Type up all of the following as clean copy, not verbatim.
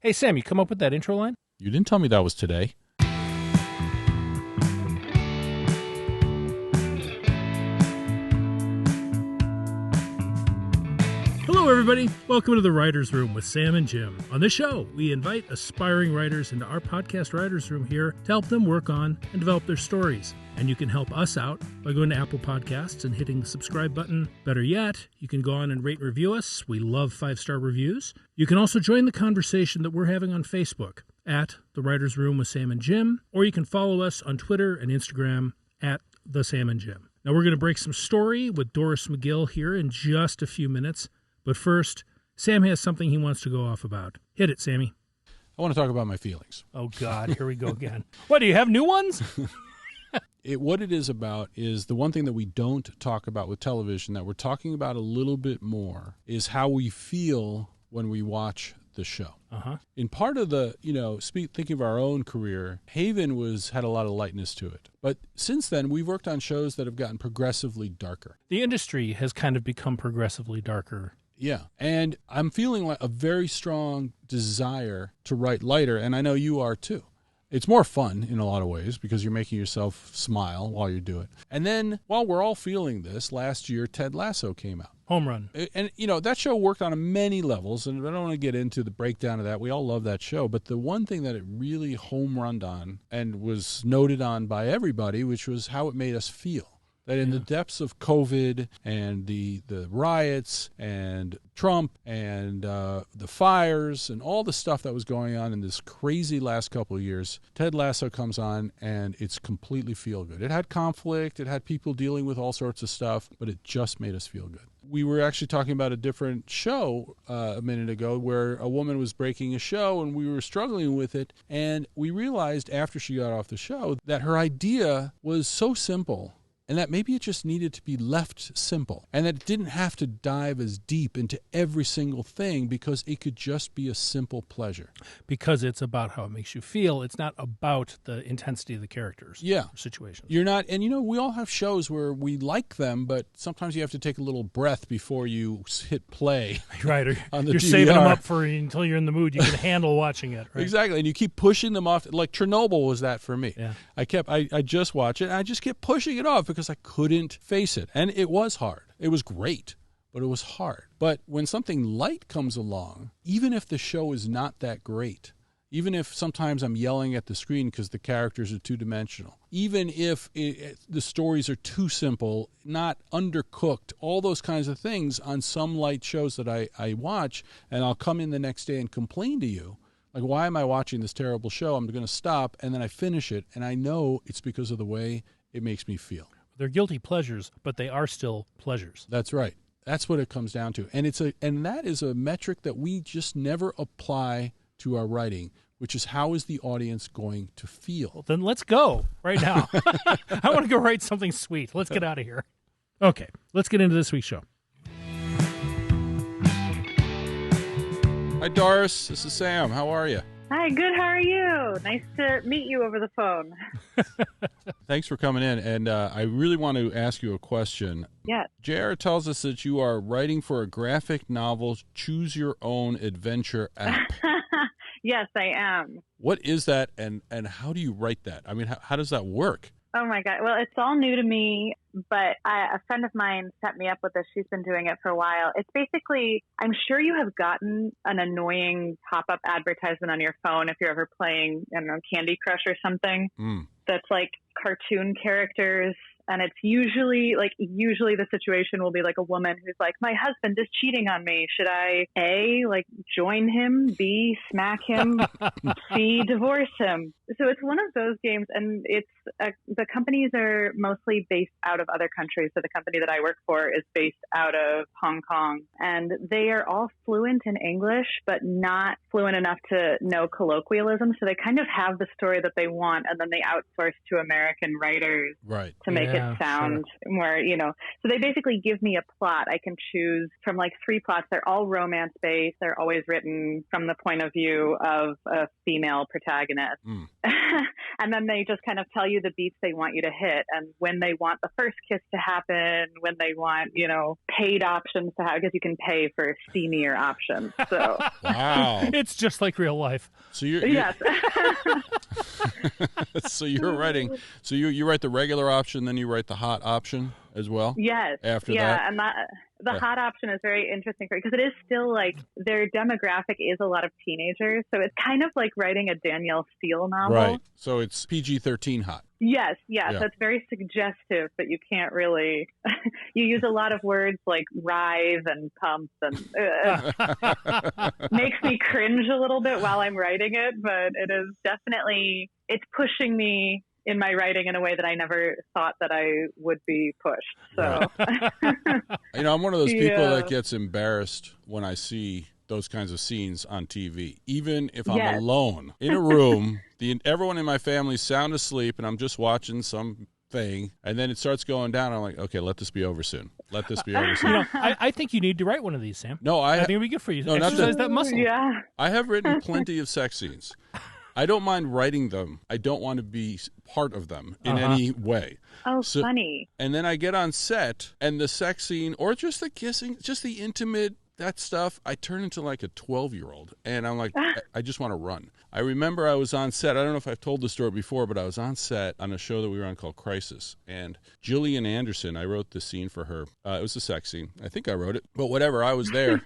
Hey, Sam, you come up with that intro line? You didn't tell me that was today. Hello, everybody. Welcome to the Writer's Room with Sam and Jim. On this show, we invite aspiring writers into our podcast Writer's Room here to help them work on and develop their stories. And you can help us out by going to Apple Podcasts and hitting the subscribe button. Better yet, you can go on and rate and review us. We love 5-star reviews. You can also join the conversation that we're having on Facebook at The Writer's Room with Sam and Jim, or you can follow us on Twitter and Instagram at The Sam and Jim. Now, we're going to break some story with Doris McGill here in just a few minutes. But first, Sam has something he wants to go off about. Hit it, Sammy. I want to talk about my feelings. Oh, God, here we go again. What, do you have new ones? What it is about is the one thing that we don't talk about with television that we're talking about a little bit more is how we feel when we watch the show. In part of the, thinking of our own career, Haven had a lot of lightness to it. But since then, we've worked on shows that have gotten progressively darker. The industry has kind of become progressively darker. Yeah, and I'm feeling like a very strong desire to write lighter, and I know you are too. It's more fun in a lot of ways because you're making yourself smile while you do it. And then, while we're all feeling this, last year, Ted Lasso came out. Home run. And, that show worked on many levels, and I don't want to get into the breakdown of that. We all love that show. But the one thing that it really home runned on and was noted on by everybody, which was how it made us feel. That in the depths of COVID and the riots and Trump and the fires and all the stuff that was going on in this crazy last couple of years, Ted Lasso comes on and it's completely feel good. It had conflict. It had people dealing with all sorts of stuff, but it just made us feel good. We were actually talking about a different show a minute ago where a woman was breaking a show and we were struggling with it. And we realized after she got off the show that her idea was so simple and that maybe it just needed to be left simple and that it didn't have to dive as deep into every single thing because it could just be a simple pleasure. Because it's about how it makes you feel. It's not about the intensity of the characters. Yeah. Situations. You're not, and we all have shows where we like them, but sometimes you have to take a little breath before you hit play. Right. Or on the you're DVR. Saving them up for until you're in the mood. You can handle watching it. Right? Exactly. And you keep pushing them off. Like Chernobyl was that for me. Yeah. I just watched it and I just kept pushing it off because I couldn't face it. And it was hard. It was great, but it was hard. But when something light comes along, even if the show is not that great, even if sometimes I'm yelling at the screen because the characters are two-dimensional, even if the stories are too simple, not undercooked, all those kinds of things on some light shows that I watch, and I'll come in the next day and complain to you, like, why am I watching this terrible show? I'm going to stop, and then I finish it, and I know it's because of the way it makes me feel. They're guilty pleasures, but they are still pleasures. That's right. That's what it comes down to. And that is a metric that we just never apply to our writing, which is how is the audience going to feel? Well, then let's go right now. I want to go write something sweet. Let's get out of here. Okay, let's get into this week's show. Hi, Doris. This is Sam. How are you? Hi, good. How are you? Nice to meet you over the phone. Thanks for coming in. And I really want to ask you a question. Yes. JR tells us that you are writing for a graphic novel Choose Your Own Adventure app. Yes, I am. What is that, and how do you write that? I mean, how does that work? Oh, my God. Well, it's all new to me, but a friend of mine set me up with this. She's been doing it for a while. It's basically, I'm sure you have gotten an annoying pop-up advertisement on your phone if you're ever playing, I don't know, Candy Crush or something. That's like cartoon characters. And it's usually the situation will be like a woman who's like, my husband is cheating on me. Should I A, join him, B, smack him, C, divorce him? So it's one of those games, and the companies are mostly based out of other countries. So the company that I work for is based out of Hong Kong, and they are all fluent in English, but not fluent enough to know colloquialism. So they kind of have the story that they want, and then they outsource to American writers to make it sound more, So they basically give me a plot. I can choose from 3 plots. They're all romance based. They're always written from the point of view of a female protagonist. and then they just kind of tell you the beats they want you to hit and when they want the first kiss to happen, when they want, paid options to have, because you can pay for steamier options. So wow, it's just like real life. So you're yes. So you're writing. So you write the regular option, then you write the hot option as well. Yes. After that. Yeah, and the hot option is very interesting because it is still like their demographic is a lot of teenagers, so it's kind of like writing a Danielle Steele novel. Right. So it's PG-13 hot. Yes. Yeah. So it's very suggestive, but you can't really. You use a lot of words like writhe and pump, and makes me cringe a little bit while I'm writing it. But it is definitely it's pushing me in my writing in a way that I never thought that I would be pushed. So, I'm one of those people that gets embarrassed when I see those kinds of scenes on TV. Even if I'm alone in a room, everyone in my family's sound asleep, and I'm just watching something, and then it starts going down. I'm like, okay, let this be over soon. Let this be over soon. I think you need to write one of these, Sam. No, I think it'd be good for you. No, exercise that muscle. Yeah. I have written plenty of sex scenes. I don't mind writing them. I don't want to be part of them in any way. Oh, funny. And then I get on set, and the sex scene, or just the kissing, just the intimate, that stuff, I turn into like a 12-year-old. And I'm like, I just want to run. I remember I was on set. I don't know if I've told the story before, but I was on set on a show that we were on called Crisis. And Julien Anderson, I wrote the scene for her. It was a sex scene. I think I wrote it. But whatever, I was there.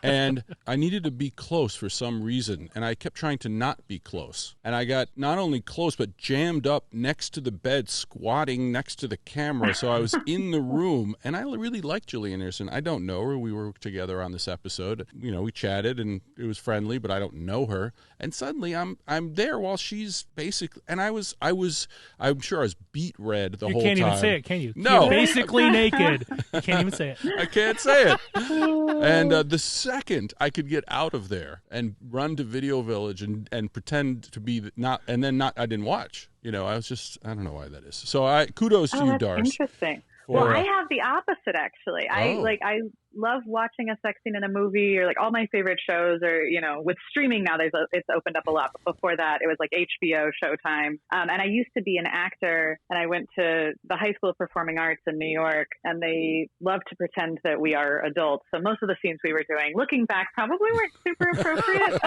And I needed to be close for some reason. And I kept trying to not be close. And I got not only close, but jammed up next to the bed, squatting next to the camera. So I was in the room. And I really liked Julien Anderson. I don't know her. We were together on this episode. We chatted, and it was friendly, but I don't know her. And suddenly I'm there while she's basically, and I'm sure I was beat red the whole time. You can't even say it, can you? No. You're basically naked. You can't even say it. I can't say it. And the second I could get out of there and run to Video Village and pretend to be not, I didn't watch. I was just, I don't know why that is. So kudos to you, Doris. Interesting. Well, I have the opposite, actually. I love watching a sex scene in a movie, or like all my favorite shows are, with streaming now, it's opened up a lot. But before that, it was like HBO, Showtime. And I used to be an actor, and I went to the High School of Performing Arts in New York, and they love to pretend that we are adults. So most of the scenes we were doing, looking back, probably weren't super appropriate,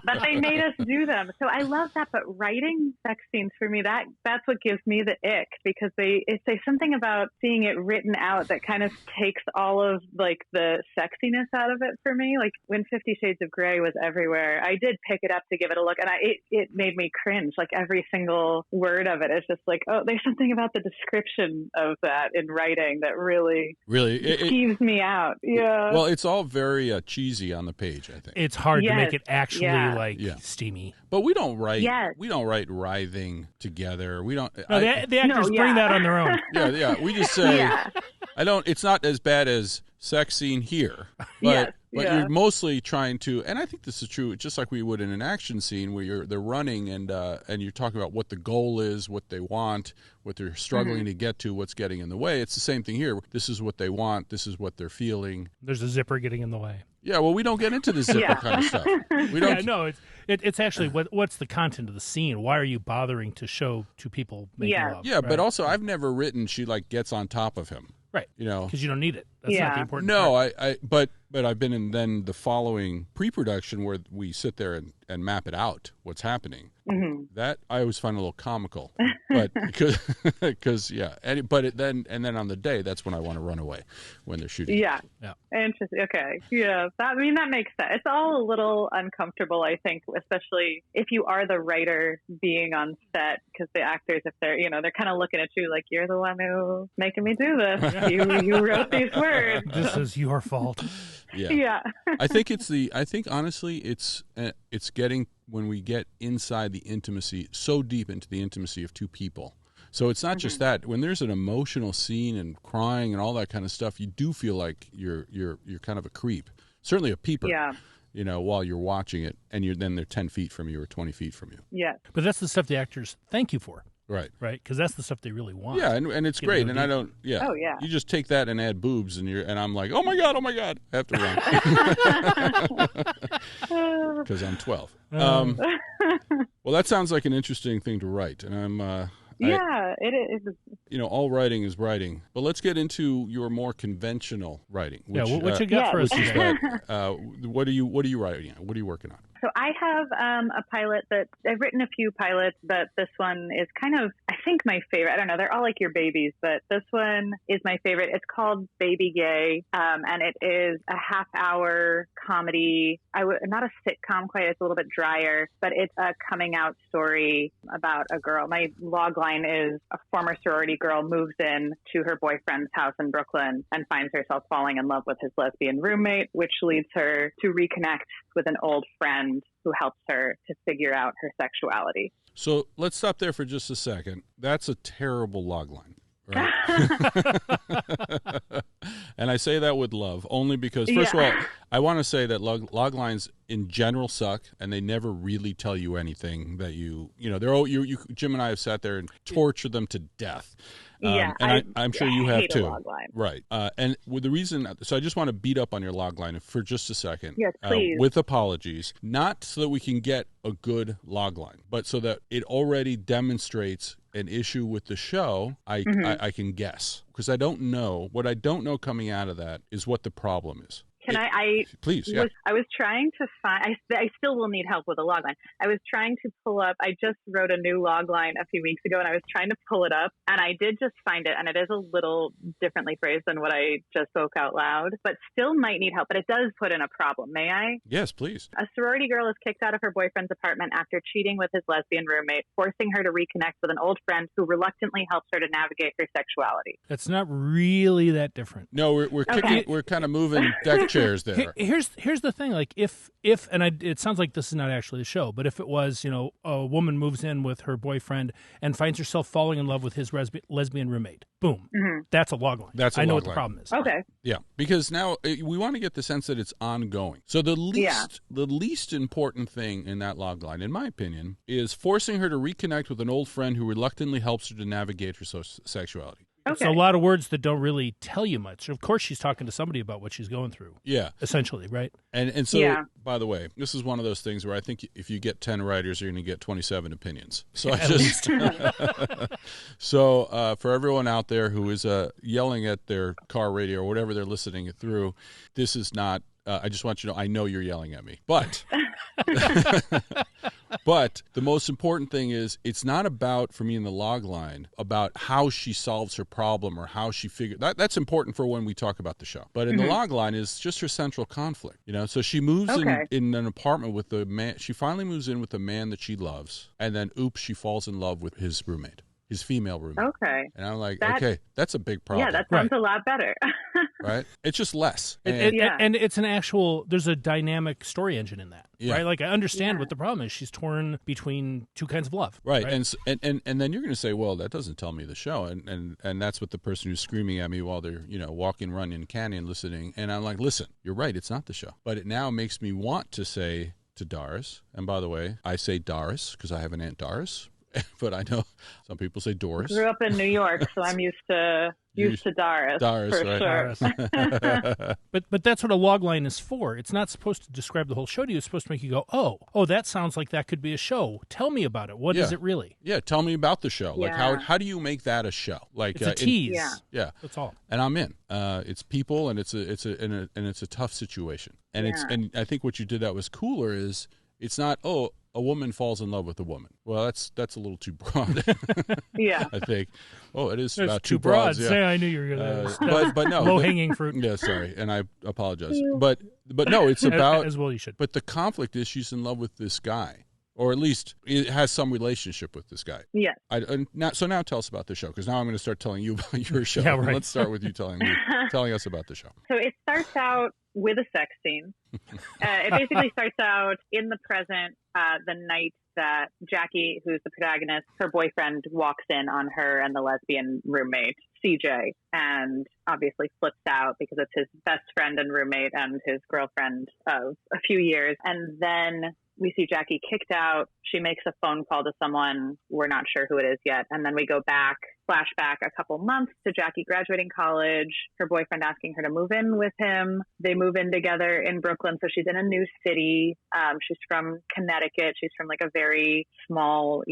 but they made us do them. So I love that. But writing sex scenes for me, that's what gives me the ick, because they say something about seeing it written out that kind of takes all of like the sexiness out of it for me. Like when 50 Shades of Grey was everywhere, I did pick it up to give it a look, and it made me cringe. Like every single word of it is just like, oh, there's something about the description of that in writing that really skeeves me out. Yeah. Well, it's all very cheesy on the page, I think. It's hard to make it actually steamy. But we don't write. We don't write writhing together. We don't. No, the actors bring that on their own. Yeah. We just say. I don't. It's not as bad as sex scene here, but you're mostly trying to. And I think this is true, just like we would in an action scene where they're running and you're talking about what the goal is, what they want, what they're struggling to get to, what's getting in the way. It's the same thing here. This is what they want. This is what they're feeling. There's a zipper getting in the way. Yeah, well, we don't get into the zipper kind of stuff. We don't. Yeah, no, it's actually what's the content of the scene? Why are you bothering to show two people making love? Yeah, but also I've never written she like gets on top of him. Right. Because you don't need it. That's not the important part. No, but I've been in then the following pre-production where we sit there and map it out, what's happening. Mm-hmm. That I always find a little comical. But because then on the day, that's when I want to run away when they're shooting. Yeah. Interesting. Okay. Yeah. That makes sense. It's all a little uncomfortable, I think, especially if you are the writer being on set, because the actors, if they're, they're kind of looking at you like, you're the one who's making me do this. You wrote these words. This is your fault. Yeah. I think honestly, it's getting, when we get inside the intimacy, so deep into the intimacy of two people. So it's not just that. When there's an emotional scene and crying and all that kind of stuff, you do feel like you're kind of a creep. Certainly a peeper. Yeah. While you're watching it, and then they're 10 feet from you or 20 feet from you. Yeah. But that's the stuff the actors thank you for. Right. Right? Because that's the stuff they really want. Yeah, and it's great. And I don't, Oh, yeah. You just take that and add boobs, and I'm like, oh, my God, I have to run. Because I'm 12. Well, that sounds like an interesting thing to write. And I'm... it is. All writing is writing. But let's get into your more conventional writing. Which, what you got for us today? What are you writing? What are you working on? So I have a pilot that I've written a few pilots, but this one is kind of, I think, my favorite. I don't know. They're all like your babies, but this one is my favorite. It's called Baby Gay, and it is a half-hour comedy. Not a sitcom quite. It's a little bit drier, but it's a coming-out story about a girl. My log line is a former sorority girl moves in to her boyfriend's house in Brooklyn and finds herself falling in love with his lesbian roommate, which leads her to reconnect with an old friend who helps her to figure out her sexuality. So let's stop there for just a second. That's a terrible logline, right? And I say that with love, only because, first of all, I want to say that loglines in general suck, and they never really tell you anything that Jim and I have sat there and tortured them to death. I'm sure you have too. Right. And with the reason, so I just want to beat up on your logline for just a second. Yes, please. With apologies, not so that we can get a good logline, but so that it already demonstrates an issue with the show. I can guess, because I don't know. What I don't know coming out of that is what the problem is. Please, yeah. I was trying to find, I still will need help with a logline. I was trying to pull up, I just wrote a new logline a few weeks ago, and I was trying to pull it up, and I did just find it, and it is a little differently phrased than what I just spoke out loud, but still might need help. But it does put in a problem. May I? Yes, please. A sorority girl is kicked out of her boyfriend's apartment after cheating with his lesbian roommate, forcing her to reconnect with an old friend who reluctantly helps her to navigate her sexuality. That's not really that different. No, we're kicking, we're kind of moving deck chairs there. Here's the thing, like if it sounds like this is not actually a show, but if it was, a woman moves in with her boyfriend and finds herself falling in love with his lesbian roommate, boom, that's a logline. I know what the problem is. Okay. Yeah, because now we want to get the sense that it's ongoing. So the least important thing in that logline, in my opinion, is forcing her to reconnect with an old friend who reluctantly helps her to navigate her sexuality. Okay. So a lot of words that don't really tell you much. Of course, she's talking to somebody about what she's going through. Yeah. Essentially, right? And so, by the way, this is one of those things where I think if you get 10 writers, you're going to get 27 opinions. So for everyone out there who is yelling at their car radio or whatever they're listening through, this is not, I just want you to know, I know you're yelling at me. But... But the most important thing is it's not about, for me in the log line, about how she solves her problem or how she figures. That's important for when we talk about the show. But in the log line is just her central conflict. So she moves in an apartment with the man. She finally moves in with the man that she loves. And then, oops, she falls in love with his roommate. His female roommate. Okay. And I'm like, okay, that's a big problem. Yeah, that sounds a lot better. Right? It's just less. And it's there's a dynamic story engine in that. Yeah. Right? Like, I understand what the problem is. She's torn between two kinds of love. Right. And then you're going to say, well, that doesn't tell me the show. And that's what the person who's screaming at me while they're, walking, running, canyon, listening. And I'm like, listen, you're right. It's not the show. But it now makes me want to say to Doris, and by the way, I say Doris because I have an Aunt Doris. But I know some people say Doris. Grew up in New York, so I'm used to Doris. Doris, for right. Sure. But that's what a logline is for. It's not supposed to describe the whole show to you. It's supposed to make you go, oh, that sounds like that could be a show. Tell me about it. What is it really? Yeah, tell me about the show. Like how do you make that a show? Like it's a tease. Yeah, that's all. And I'm in. It's people, and it's a tough situation. And and I think what you did that was cooler is it's not a woman falls in love with a woman. Well, that's a little too broad. Yeah, I think. Oh, it is There's about too two broads. Yeah. I knew you were going to. But no, low hanging fruit. Yeah, sorry, and I apologize. But no, it's about as well. You should. But the conflict is she's in love with this guy, or at least it has some relationship with this guy. Yeah. So now tell us about the show, because now I'm going to start telling you about your show. Yeah, right. Let's start with you telling us about the show. So it starts out with a sex scene. It basically starts out in the present, the night that Jackie, who's the protagonist, her boyfriend walks in on her and the lesbian roommate, CJ, and obviously flips out because it's his best friend and roommate and his girlfriend of a few years. And then we see Jackie kicked out. She makes a phone call to someone. We're not sure who it is yet. And then we go back, flashback a couple months to Jackie graduating college, her boyfriend asking her to move in with him. They move in together in Brooklyn. So she's in a new city. She's from Connecticut. She's from like a very small,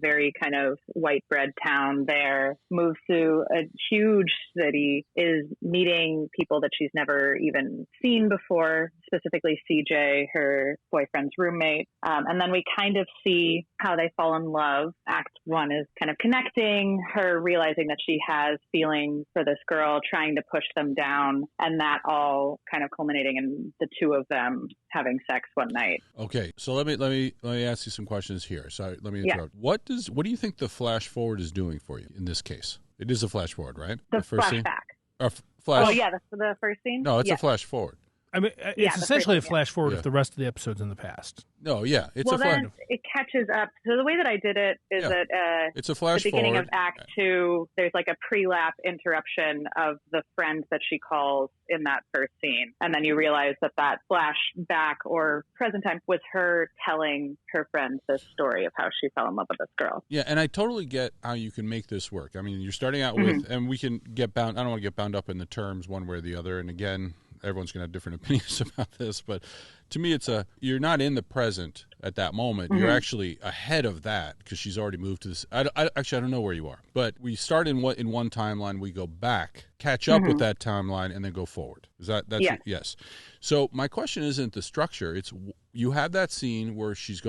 very kind of white bread town there. Moves to a huge city, is meeting people that she's never even seen before, specifically CJ, her boyfriend's roommate. And then we kind of see how they fall in love. Act 1 is kind of connecting, her realizing that she has feelings for this girl, trying to push them down, and that all kind of culminating in the two of them having sex one night. Okay, so let me ask you some questions here. Sorry, let me interrupt. Yeah. What do you think the flash forward is doing for you in this case? It is a flash forward, right? The first flashback. Scene? Flash. Oh yeah, the first scene. No, it's a flash forward. I mean, it's essentially a flash forward of the rest of the episodes in the past. No, yeah, it's then it catches up. So the way that I did it is that it's a flash the beginning forward. of Act 2, there's like a pre-lap interruption of the friend that she calls in that first scene, and then you realize that flashback or present time was her telling her friend this story of how she fell in love with this girl. Yeah, and I totally get how you can make this work. I mean, you're starting out with, and we can get bound. I don't want to get bound up in the terms one way or the other. And again, everyone's going to have different opinions about this, but to me, you're not in the present at that moment. You're actually ahead of that because she's already moved to this. I don't know where you are, but we start in one timeline, we go back, catch up with that timeline, and then go forward. That's yes. So my question isn't the structure. It's you have that scene where she's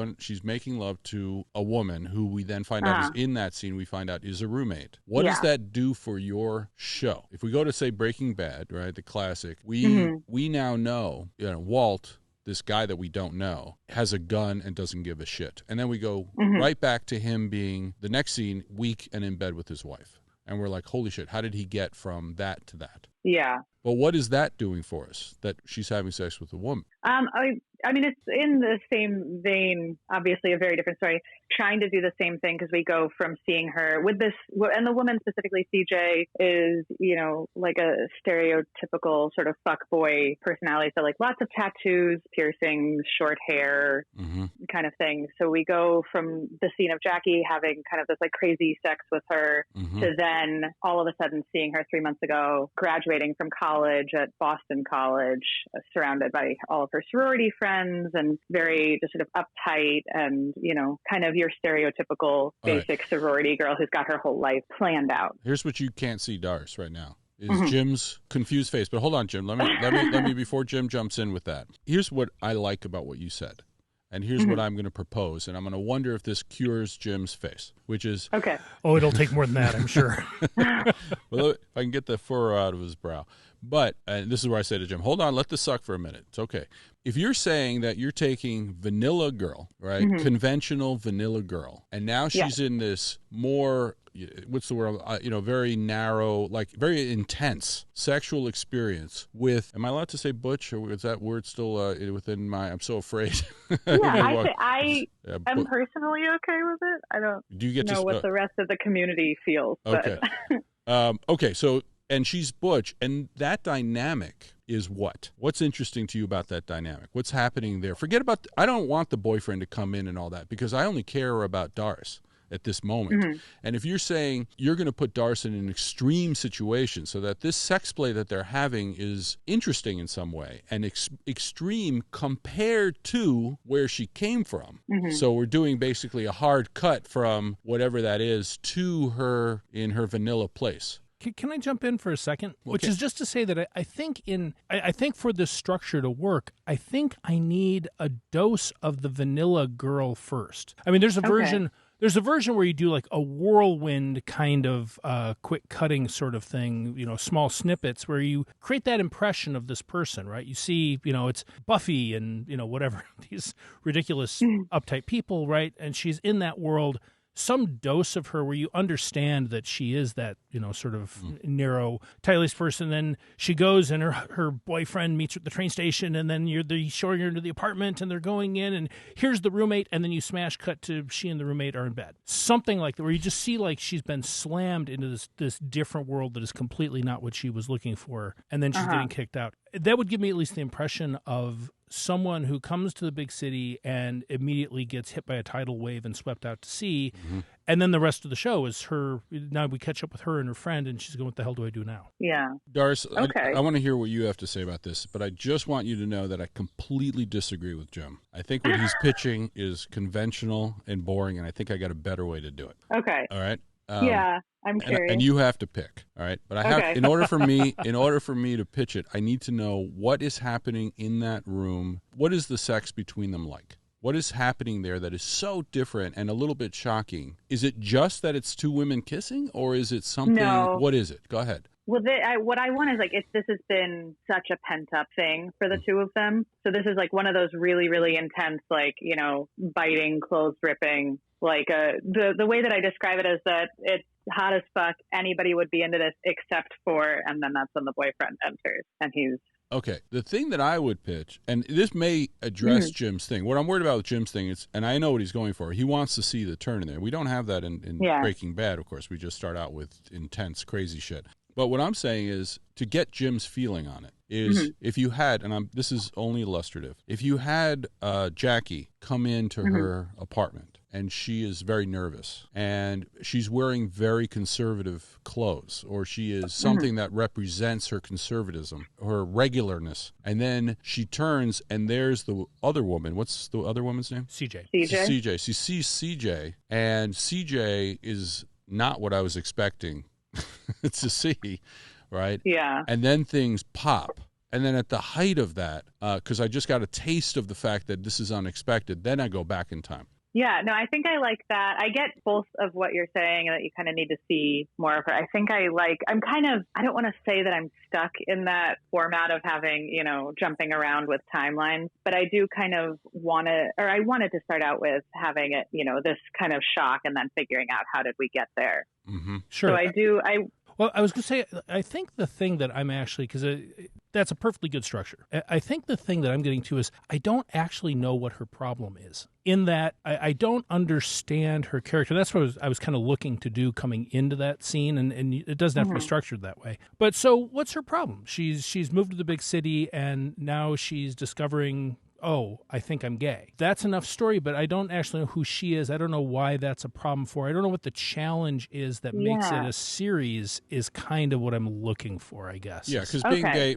making love to a woman who we then find out is in that scene. We find out is a roommate. What does that do for your show? If we go to say Breaking Bad, right, the classic, we now know, Walt, this guy that we don't know, has a gun and doesn't give a shit. And then we go right back to him being, the next scene, weak and in bed with his wife. And we're like, holy shit, how did he get from that to that? Yeah. Well, what is that doing for us, that she's having sex with a woman? I mean, it's in the same vein, obviously a very different story, trying to do the same thing because we go from seeing her with this, and the woman specifically, CJ, is, like a stereotypical sort of fuckboy personality. So like lots of tattoos, piercings, short hair kind of thing. So we go from the scene of Jackie having kind of this like crazy sex with her to then all of a sudden seeing her 3 months ago, graduating from college at Boston College, surrounded by all of her sorority friends and very just sort of uptight and, kind of your stereotypical basic sorority girl who's got her whole life planned out. Here's what you can't see, Doris, right now. Is Jim's confused face. But hold on, Jim. Let me before Jim jumps in with that. Here's what I like about what you said. And here's what I'm going to propose, and I'm going to wonder if this cures Jim's face, which is... Okay. Oh, it'll take more than that, I'm sure. Well, if I can get the furrow out of his brow. But, and this is where I say to Jim, hold on, let this suck for a minute. It's okay. If you're saying that you're taking vanilla girl, right, conventional vanilla girl, and now she's in this more... what's the word? Very narrow, like very intense sexual experience with. Am I allowed to say butch, or is that word still within my? I'm so afraid. I am personally okay with it. I don't. Do you get know what the rest of the community feels? Okay. Okay. So, and she's butch, and that dynamic is what? What's interesting to you about that dynamic? What's happening there? Forget about. I don't want the boyfriend to come in and all that because I only care about Doris at this moment. And if you're saying you're going to put Doris in an extreme situation so that this sex play that they're having is interesting in some way and extreme compared to where she came from. So we're doing basically a hard cut from whatever that is to her in her vanilla place. Can I jump in for a second? Okay. Which is just to say that I think for this structure to work, I think I need a dose of the vanilla girl first. I mean, there's a version... There's a version where you do like a whirlwind kind of quick cutting sort of thing, small snippets where you create that impression of this person, right? You see, it's Buffy and, whatever, these ridiculous uptight people, right? And she's in that world. Some dose of her where you understand that she is that, sort of narrow, tight-laced person. Then she goes and her boyfriend meets her at the train station, and then you're showing her into the apartment, and they're going in, and here's the roommate, and then you smash cut to she and the roommate are in bed. Something like that, where you just see like she's been slammed into this different world that is completely not what she was looking for, and then she's getting kicked out. That would give me at least the impression of someone who comes to the big city and immediately gets hit by a tidal wave and swept out to sea. Mm-hmm. And then the rest of the show is her. Now we catch up with her and her friend, and she's going, what the hell do I do now? Yeah. Doris, okay. I want to hear what you have to say about this, but I just want you to know that I completely disagree with Jim. I think what he's pitching is conventional and boring, and I think I got a better way to do it. Okay. All right? Yeah, I'm curious. And you have to pick, all right? But I have okay. in order for me to pitch it, I need to know what is happening in that room. What is the sex between them like? What is happening there that is so different and a little bit shocking? Is it just that it's two women kissing, or is it something? No. What is it? Go ahead. Well, what I want is like, if this has been such a pent up thing for the two of them. So this is like one of those really, really intense, like, you know, biting, clothes ripping, like the way that I describe it is that it's hot as fuck. Anybody would be into this except for, and then that's when the boyfriend enters and he's. Okay, the thing that I would pitch, and this may address Jim's thing. What I'm worried about with Jim's thing is, and I know what he's going for, he wants to see the turn in there. We don't have that in Breaking Bad, of course. We just start out with intense, crazy shit. But what I'm saying is, to get Jim's feeling on it, is if you had, and this is only illustrative, if you had Jackie come into her apartment, and she is very nervous, and she's wearing very conservative clothes, or she is something that represents her conservatism, her regularness, and then she turns, and there's the other woman. What's the other woman's name? CJ. CJ. She sees CJ, and CJ is not what I was expecting to see, right? Yeah. And then things pop. And then at the height of that, because I just got a taste of the fact that this is unexpected, then I go back in time. Yeah, no, I think I like that. I get both of what you're saying, and that you kind of need to see more of her. I think I don't want to say that I'm stuck in that format of having, you know, jumping around with timelines, but I do kind of I wanted to start out with having it, you know, this kind of shock and then figuring out how did we get there. Mm-hmm. Sure. So Well, I was going to say, I think the thing that I'm actually, because that's a perfectly good structure. I think the thing that I'm getting to is I don't actually know what her problem is, in that I don't understand her character. That's what I was kind of looking to do coming into that scene, and it doesn't have to be structured that way. But so what's her problem? She's moved to the big city, and now she's discovering, oh, I think I'm gay. That's enough story, but I don't actually know who she is. I don't know why that's a problem for her. I don't know what the challenge is that makes it a series is kind of what I'm looking for, I guess. Yeah, because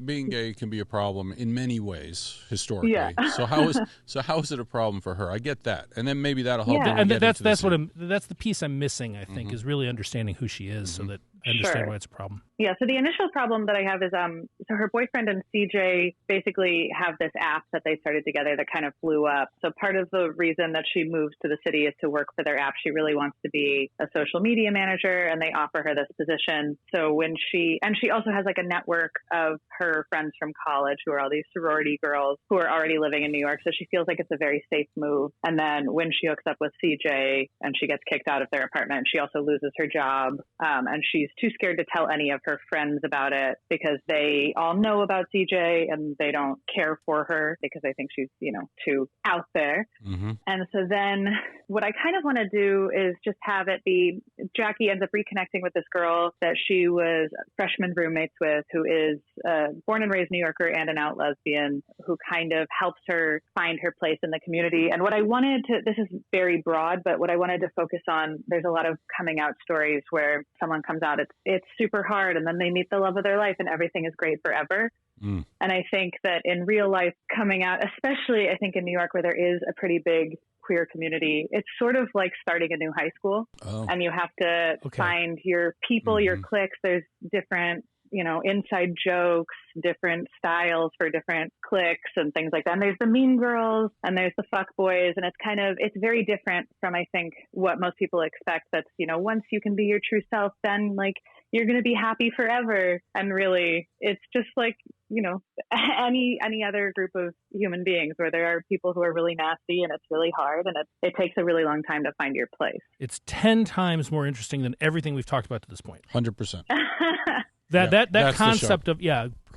being gay can be a problem in many ways historically. Yeah. So how is it a problem for her? I get that, and then maybe that'll help. And that's the piece I'm missing. I think is really understanding who she is, so that I understand why it's a problem. Yeah, so the initial problem that I have is so her boyfriend and CJ basically have this app that they started together that kind of blew up. So part of the reason that she moves to the city is to work for their app. She really wants to be a social media manager, and they offer her this position. So she also has like a network of her friends from college who are all these sorority girls who are already living in New York. So she feels like it's a very safe move. And then when she hooks up with CJ and she gets kicked out of their apartment, she also loses her job. And she's too scared to tell any of her friends about it because they all know about CJ and they don't care for her because they think she's, you know, too out there. Mm-hmm. And so then what I kind of want to do is just have it be Jackie ends up reconnecting with this girl that she was freshman roommates with, who is a born and raised New Yorker and an out lesbian, who kind of helps her find her place in the community. And what I wanted to, this is very broad, but what I wanted to focus on, there's a lot of coming out stories where someone comes out, it's super hard, and then they meet the love of their life and everything is great forever. And I think that in real life coming out, especially I think in New York where there is a pretty big queer community, it's sort of like starting a new high school. And you have to find your people, your cliques. There's different, you know, inside jokes, different styles for different cliques and things like that. And there's the mean girls and there's the fuck boys. And it's very different from, I think, what most people expect. That's, you know, once you can be your true self, then like you're going to be happy forever. And really, it's just like, you know, any other group of human beings where there are people who are really nasty and it's really hard and it takes a really long time to find your place. It's 10 times more interesting than everything we've talked about to this point. 100%. That concept of,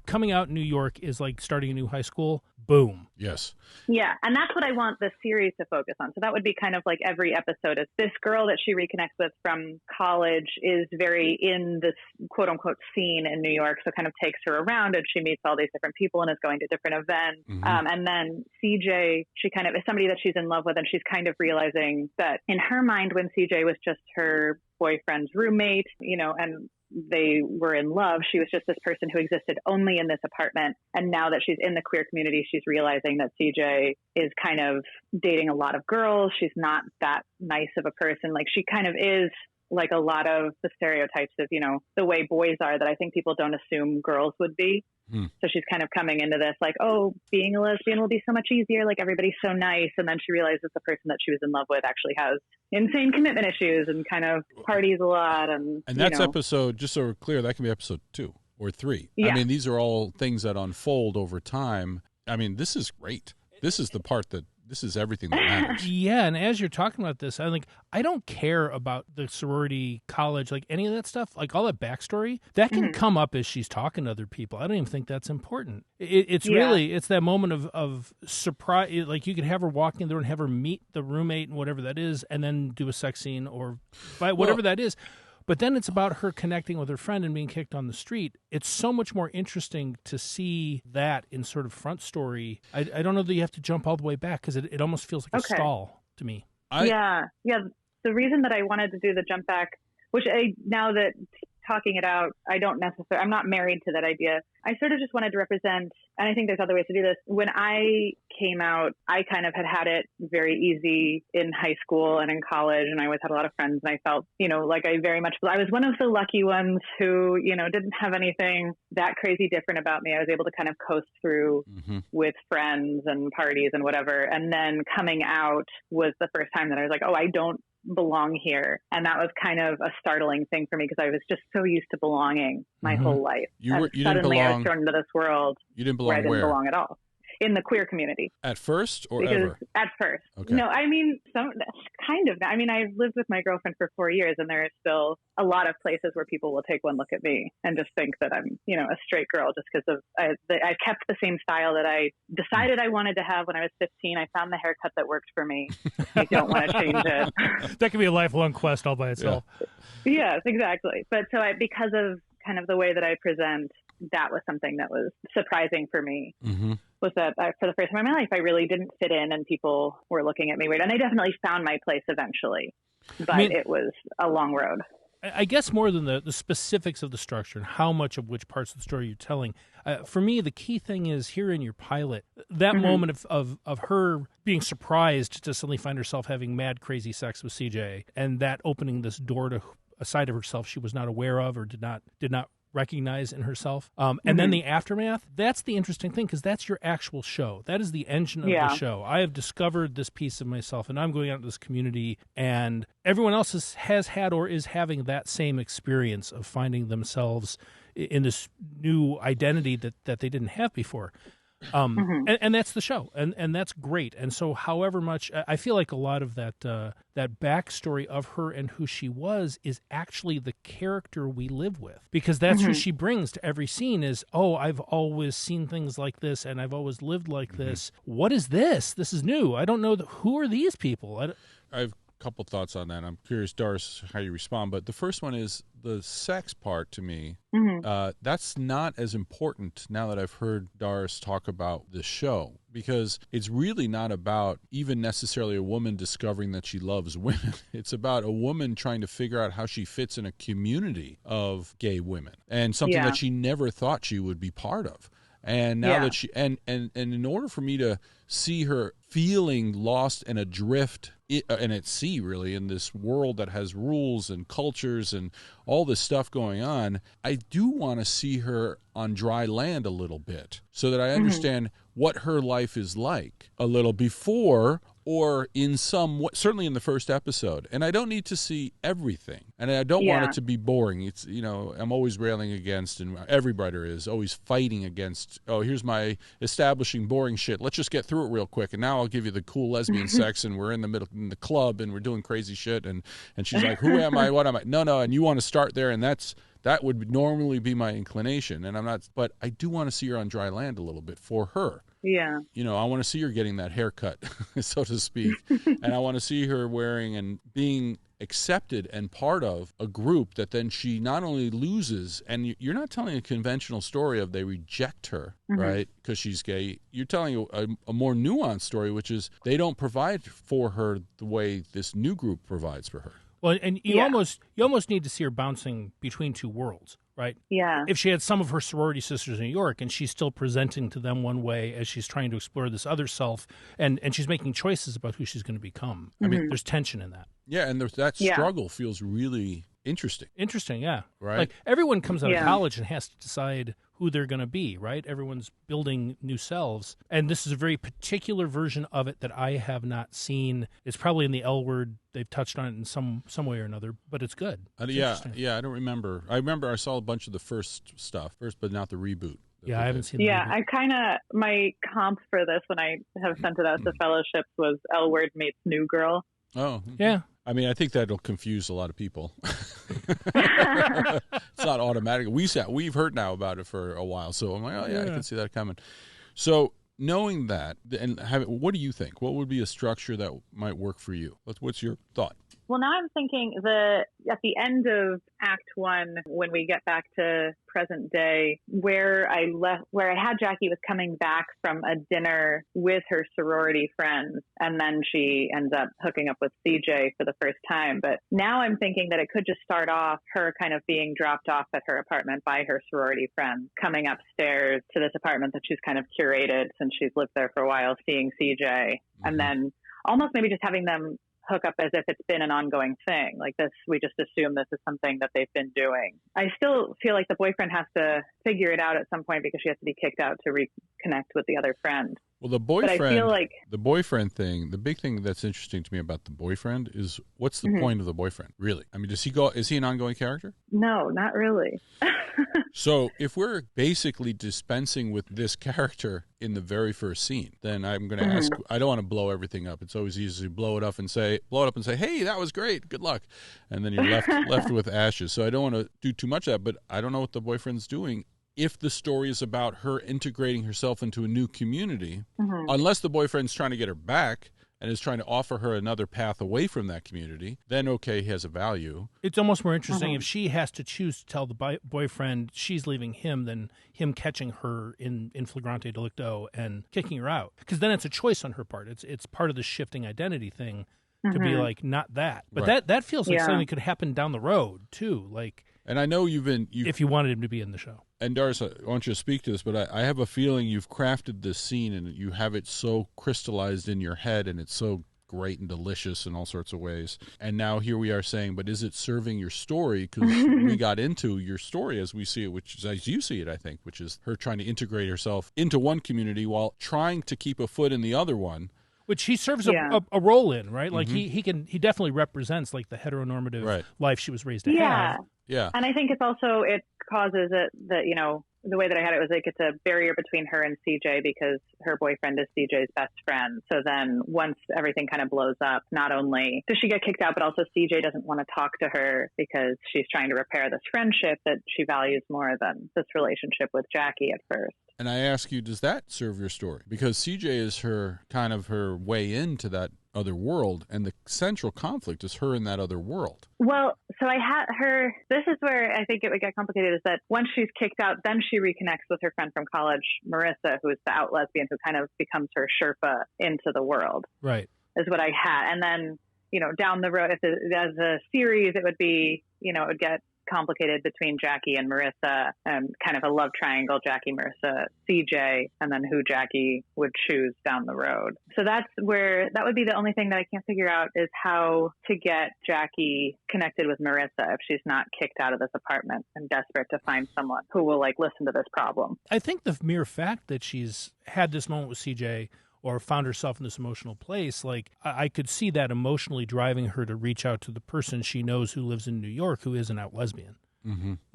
coming out in New York is like starting a new high school, boom. Yes. Yeah, and that's what I want the series to focus on. So that would be kind of like every episode is this girl that she reconnects with from college is very in this quote unquote scene in New York. So kind of takes her around and she meets all these different people and is going to different events. And then CJ, she kind of is somebody that she's in love with, and she's kind of realizing that in her mind when CJ was just her boyfriend's roommate, and they were in love, she was just this person who existed only in this apartment. And now that she's in the queer community, she's realizing that CJ is kind of dating a lot of girls. She's not that nice of a person. Like, she kind of is like a lot of the stereotypes of, the way boys are that I think people don't assume girls would be. So she's kind of coming into this like, oh, being a lesbian will be so much easier. Like, everybody's so nice. And then she realizes the person that she was in love with actually has insane commitment issues and kind of parties a lot. And that's episode, just so we're clear, that can be episode 2 or 3. Yeah. I mean, these are all things that unfold over time. I mean, this is great. This is the part that this is everything that matters. Yeah, and as you're talking about this, I don't care about the sorority, college, like any of that stuff, like all that backstory. That can come up as she's talking to other people. I don't even think that's important. It's really, it's that moment of surprise. Like, you could have her walk in there and have her meet the roommate and whatever that is, and then do a sex scene or whatever that is. But then it's about her connecting with her friend and being kicked on the street. It's so much more interesting to see that in sort of front story. I don't know that you have to jump all the way back, because it almost feels like a stall to me. Yeah. The reason that I wanted to do the jump back, which now that talking it out, I'm not married to that idea. I sort of just wanted to represent, and I think there's other ways to do this. When I came out, I kind of had it very easy in high school and in college, and I always had a lot of friends, and I felt, like I was one of the lucky ones who, didn't have anything that crazy different about me. I was able to kind of coast through with friends and parties and whatever. And then coming out was the first time that I was like, oh, I don't belong here. And that was kind of a startling thing for me, because I was just so used to belonging my whole life. You didn't belong. I was thrown into this world. You didn't belong where I didn't where? belong at all. In the queer community. At first or because ever? At first. Okay. No, I mean, kind of. I mean, I've lived with my girlfriend for 4 years, and there are still a lot of places where people will take one look at me and just think that I'm, a straight girl, just because of I kept the same style that I decided I wanted to have when I was 15. I found the haircut that worked for me. I don't want to change it. That could be a lifelong quest all by itself. Yeah. Yes, exactly. But because of kind of the way that I present, that was something that was surprising for me. Was that for the first time in my life, I really didn't fit in, and people were looking at me weird. And I definitely found my place eventually, but it was a long road. I guess more than the specifics of the structure and how much of which parts of the story you're telling, for me, the key thing is here in your pilot, that moment of her being surprised to suddenly find herself having mad, crazy sex with CJ, and that opening this door to a side of herself she was not aware of or did not recognize in herself. And then the aftermath, that's the interesting thing, because that's your actual show. That is the engine of the show. I have discovered this piece of myself, and I'm going out into this community, and everyone else has had or is having that same experience of finding themselves in this new identity that they didn't have before. And that's the show, and that's great. And so, however much I feel like a lot of that backstory of her and who she was is actually the character we live with, because that's who she brings to every scene. Is I've always seen things like this, and I've always lived like this. What is this? This is new. I don't know who are these people. I've couple thoughts on that. I'm curious, Doris, how you respond. But the first one is the sex part to me. That's not as important now that I've heard Doris talk about the show, because it's really not about even necessarily a woman discovering that she loves women. It's about a woman trying to figure out how she fits in a community of gay women, and something that she never thought she would be part of. And now that she and in order for me to see her feeling lost and adrift and at sea, really, in this world that has rules and cultures and all this stuff going on, I do want to see her on dry land a little bit, so that I understand what her life is like a little before, or in some way, certainly in the first episode. And I don't need to see everything, and I don't want it to be boring. It's, I'm always railing against, and every writer is always fighting against, here's my establishing boring shit, let's just get through it real quick, and now I'll give you the cool lesbian sex, and we're in the middle in the club, and we're doing crazy shit, and she's like, who am I, what am I? No, and you want to start there, and that would normally be my inclination, and I'm not, but I do want to see her on dry land a little bit for her. Yeah. You know, I want to see her getting that haircut, so to speak. And I want to see her wearing and being accepted and part of a group that then she not only loses, and you're not telling a conventional story of they reject her, right, because she's gay. You're telling a more nuanced story, which is they don't provide for her the way this new group provides for her. Well, and you almost need to see her bouncing between two worlds, right? Yeah. If she had some of her sorority sisters in New York and she's still presenting to them one way as she's trying to explore this other self, and she's making choices about who she's going to become. I mean, there's tension in that. Yeah, and that struggle feels really interesting. Interesting, yeah. Right? Like, everyone comes out of college and has to decide who they're going to be, right? Everyone's building new selves. And this is a very particular version of it that I have not seen. It's probably in the L Word. They've touched on it in some way or another, but it's good. It's I don't remember. I remember I saw a bunch of the first stuff, but not the reboot. Yeah, I haven't seen Yeah, my comp for this when I have sent it out to fellowships was L Word meets New Girl. Oh. Yeah. I mean, I think that'll confuse a lot of people. It's not automatic. We've heard now about it for a while, so I'm like, oh yeah, I can see that coming. So knowing that, and what do you think? What would be a structure that might work for you? What's your thought? Well, now I'm thinking at the end of Act 1, when we get back to present day, where I had Jackie was coming back from a dinner with her sorority friends, and then she ends up hooking up with CJ for the first time. But now I'm thinking that it could just start off her kind of being dropped off at her apartment by her sorority friends, coming upstairs to this apartment that she's kind of curated since she's lived there for a while, seeing CJ, and then almost maybe just having them hook up as if it's been an ongoing thing. Like this, we just assume this is something that they've been doing. I still feel like the boyfriend has to figure it out at some point because she has to be kicked out to reconnect with the other friend. Well, the boyfriend, but I feel like the boyfriend thing, the big thing that's interesting to me about the boyfriend is what's the point of the boyfriend, really? I mean, is he an ongoing character? No, not really. So if we're basically dispensing with this character in the very first scene, then I'm going to ask, I don't want to blow everything up. It's always easy to blow it up and say, hey, that was great. Good luck. And then you're left with ashes. So I don't want to do too much of that, but I don't know what the boyfriend's doing. If the story is about her integrating herself into a new community, unless the boyfriend's trying to get her back and is trying to offer her another path away from that community, then okay, he has a value. It's almost more interesting if she has to choose to tell the boyfriend she's leaving him than him catching her in flagrante delicto and kicking her out. Because then it's a choice on her part. It's part of the shifting identity thing to be like, not that. But that feels like something that could happen down the road, too. Like, and I know if you wanted him to be in the show. And Doris, I want you to speak to this, but I have a feeling you've crafted this scene and you have it so crystallized in your head and it's so great and delicious in all sorts of ways. And now here we are saying, but is it serving your story? Because we got into your story as we see it, which is as you see it, I think, which is her trying to integrate herself into one community while trying to keep a foot in the other one. Which he serves a role in, right? Like he definitely represents like the heteronormative life she was raised to have. Yeah. And I think it causes it that, you know, the way that I had it was like it's a barrier between her and CJ because her boyfriend is CJ's best friend. So then once everything kind of blows up, not only does she get kicked out, but also CJ doesn't want to talk to her because she's trying to repair this friendship that she values more than this relationship with Jackie at first. And I ask you, does that serve your story? Because CJ is her way into that other world, and the central conflict is her in that other world. Well, so I had her, this is where I think it would get complicated, is that once she's kicked out, then she reconnects with her friend from college, Marissa, who is the out lesbian, who kind of becomes her Sherpa into the world. Right. Is what I had. And then, you know, down the road, as a series, it would be, you know, it would get complicated between Jackie and Marissa, kind of a love triangle, Jackie, Marissa, CJ, and then who Jackie would choose down the road. So that would be the only thing that I can't figure out is how to get Jackie connected with Marissa if she's not kicked out of this apartment and desperate to find someone who will like listen to this problem. I think the mere fact that she's had this moment with CJ or found herself in this emotional place, like I could see that emotionally driving her to reach out to the person she knows who lives in New York who is an out lesbian.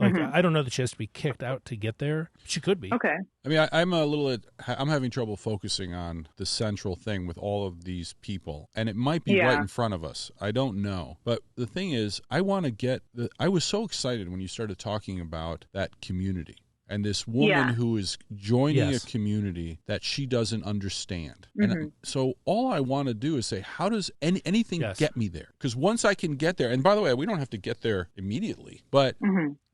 I don't know that she has to be kicked out to get there. She could be. Okay. I mean, I'm having trouble focusing on the central thing with all of these people, and it might be right in front of us. I don't know. But the thing is, I was so excited when you started talking about that community. and this woman who is joining a community that she doesn't understand. And so all I want to do is say, how does anything get me there? Because once I can get there, and by the way, we don't have to get there immediately, but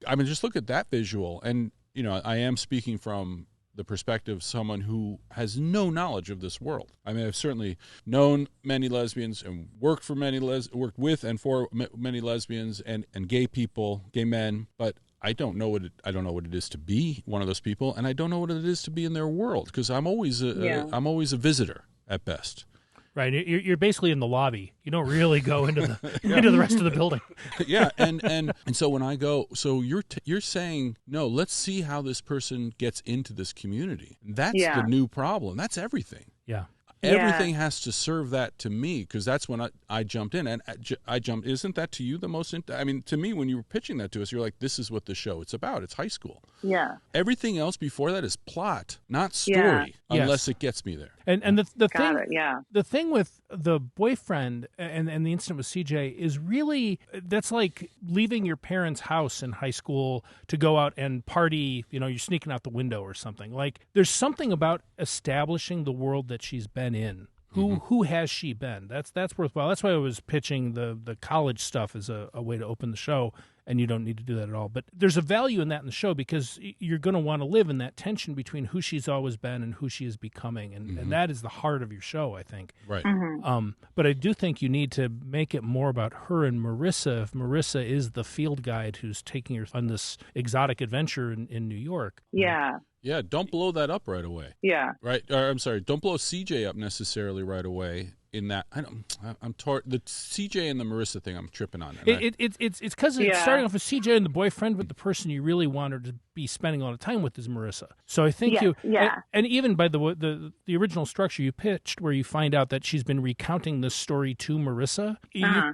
I mean, just look at that visual. And, you know, I am speaking from the perspective of someone who has no knowledge of this world. I mean, I've certainly known many lesbians and worked with and for many lesbians and gay people, gay men, but I don't know what it is to be one of those people, and I don't know what it is to be in their world, because I'm always a visitor at best. Right, you're basically in the lobby. You don't really go into the rest of the building. Yeah, and so when I go, so you're saying, no, let's see how this person gets into this community. That's the new problem. That's everything. Yeah. Everything has to serve that to me, because that's when I jumped in. And I jumped. Isn't that to you the most? I mean, to me, when you were pitching that to us, you're like, this is what the show it's about. It's high school. Yeah. Everything else before that is plot, not story, unless it gets me there. And the thing with the boyfriend and the incident with CJ is really, that's like leaving your parents' house in high school to go out and party. You know, you're sneaking out the window or something. Like, there's something about establishing the world that she's been in. Who has she been? That's worthwhile. That's why I was pitching the college stuff as a way to open the show, and you don't need to do that at all. But there's a value in that in the show, because you're going to want to live in that tension between who she's always been and who she is becoming, and that is the heart of your show, I think. Right. But I do think you need to make it more about her and Marissa. If Marissa is the field guide who's taking her on this exotic adventure in New York. Yeah. Yeah, don't blow that up right away. Yeah. Right. I'm sorry. Don't blow CJ up necessarily right away. In that, the CJ and the Marissa thing, I'm tripping on. It's because it's starting off with CJ and the boyfriend, but the person you really want her to be spending a lot of time with is Marissa. So I think and even by the original structure you pitched, where you find out that she's been recounting this story to Marissa,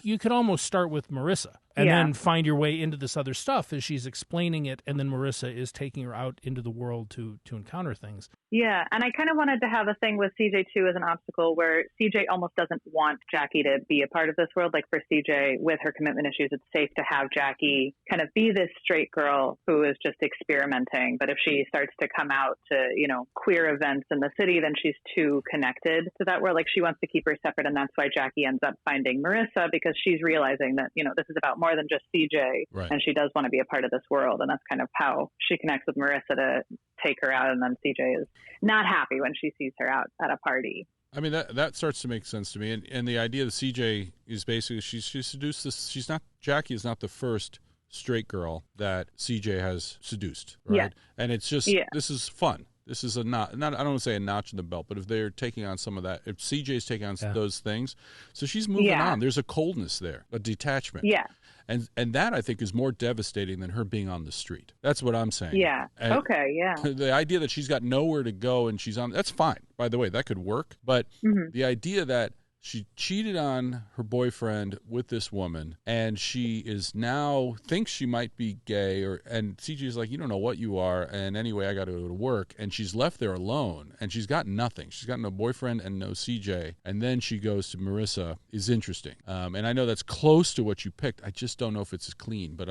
you could almost start with Marissa. And then find your way into this other stuff as she's explaining it, and then Marissa is taking her out into the world to encounter things. Yeah, and I kind of wanted to have a thing with CJ, too, as an obstacle, where CJ almost doesn't want Jackie to be a part of this world. Like, for CJ, with her commitment issues, it's safe to have Jackie kind of be this straight girl who is just experimenting. But if she starts to come out to, you know, queer events in the city, then she's too connected to that world. Like, she wants to keep her separate, and that's why Jackie ends up finding Marissa, because she's realizing that, you know, this is about more than just CJ, and she does want to be a part of this world, and that's kind of how she connects with Marissa to take her out, and then CJ is not happy when she sees her out at a party. I mean, that starts to make sense to me, and the idea that CJ is basically she seduced this. Jackie is not the first straight girl that CJ has seduced, right? Yeah. And it's just this is fun. This is not I don't want to say a notch in the belt, but if they're taking on some of that, if CJ's taking on those things, so she's moving on. There's a coldness there, a detachment. Yeah. And that, I think, is more devastating than her being on the street. That's what I'm saying. Yeah. And the idea that she's got nowhere to go and she's on, that's fine. By the way, that could work. But the idea that she cheated on her boyfriend with this woman, and she is now thinks she might be gay, and CJ's like, you don't know what you are, and anyway, I got to go to work, and she's left there alone, and she's got nothing. She's got no boyfriend and no CJ, and then she goes to Marissa is interesting. And I know that's close to what you picked. I just don't know if it's as clean, but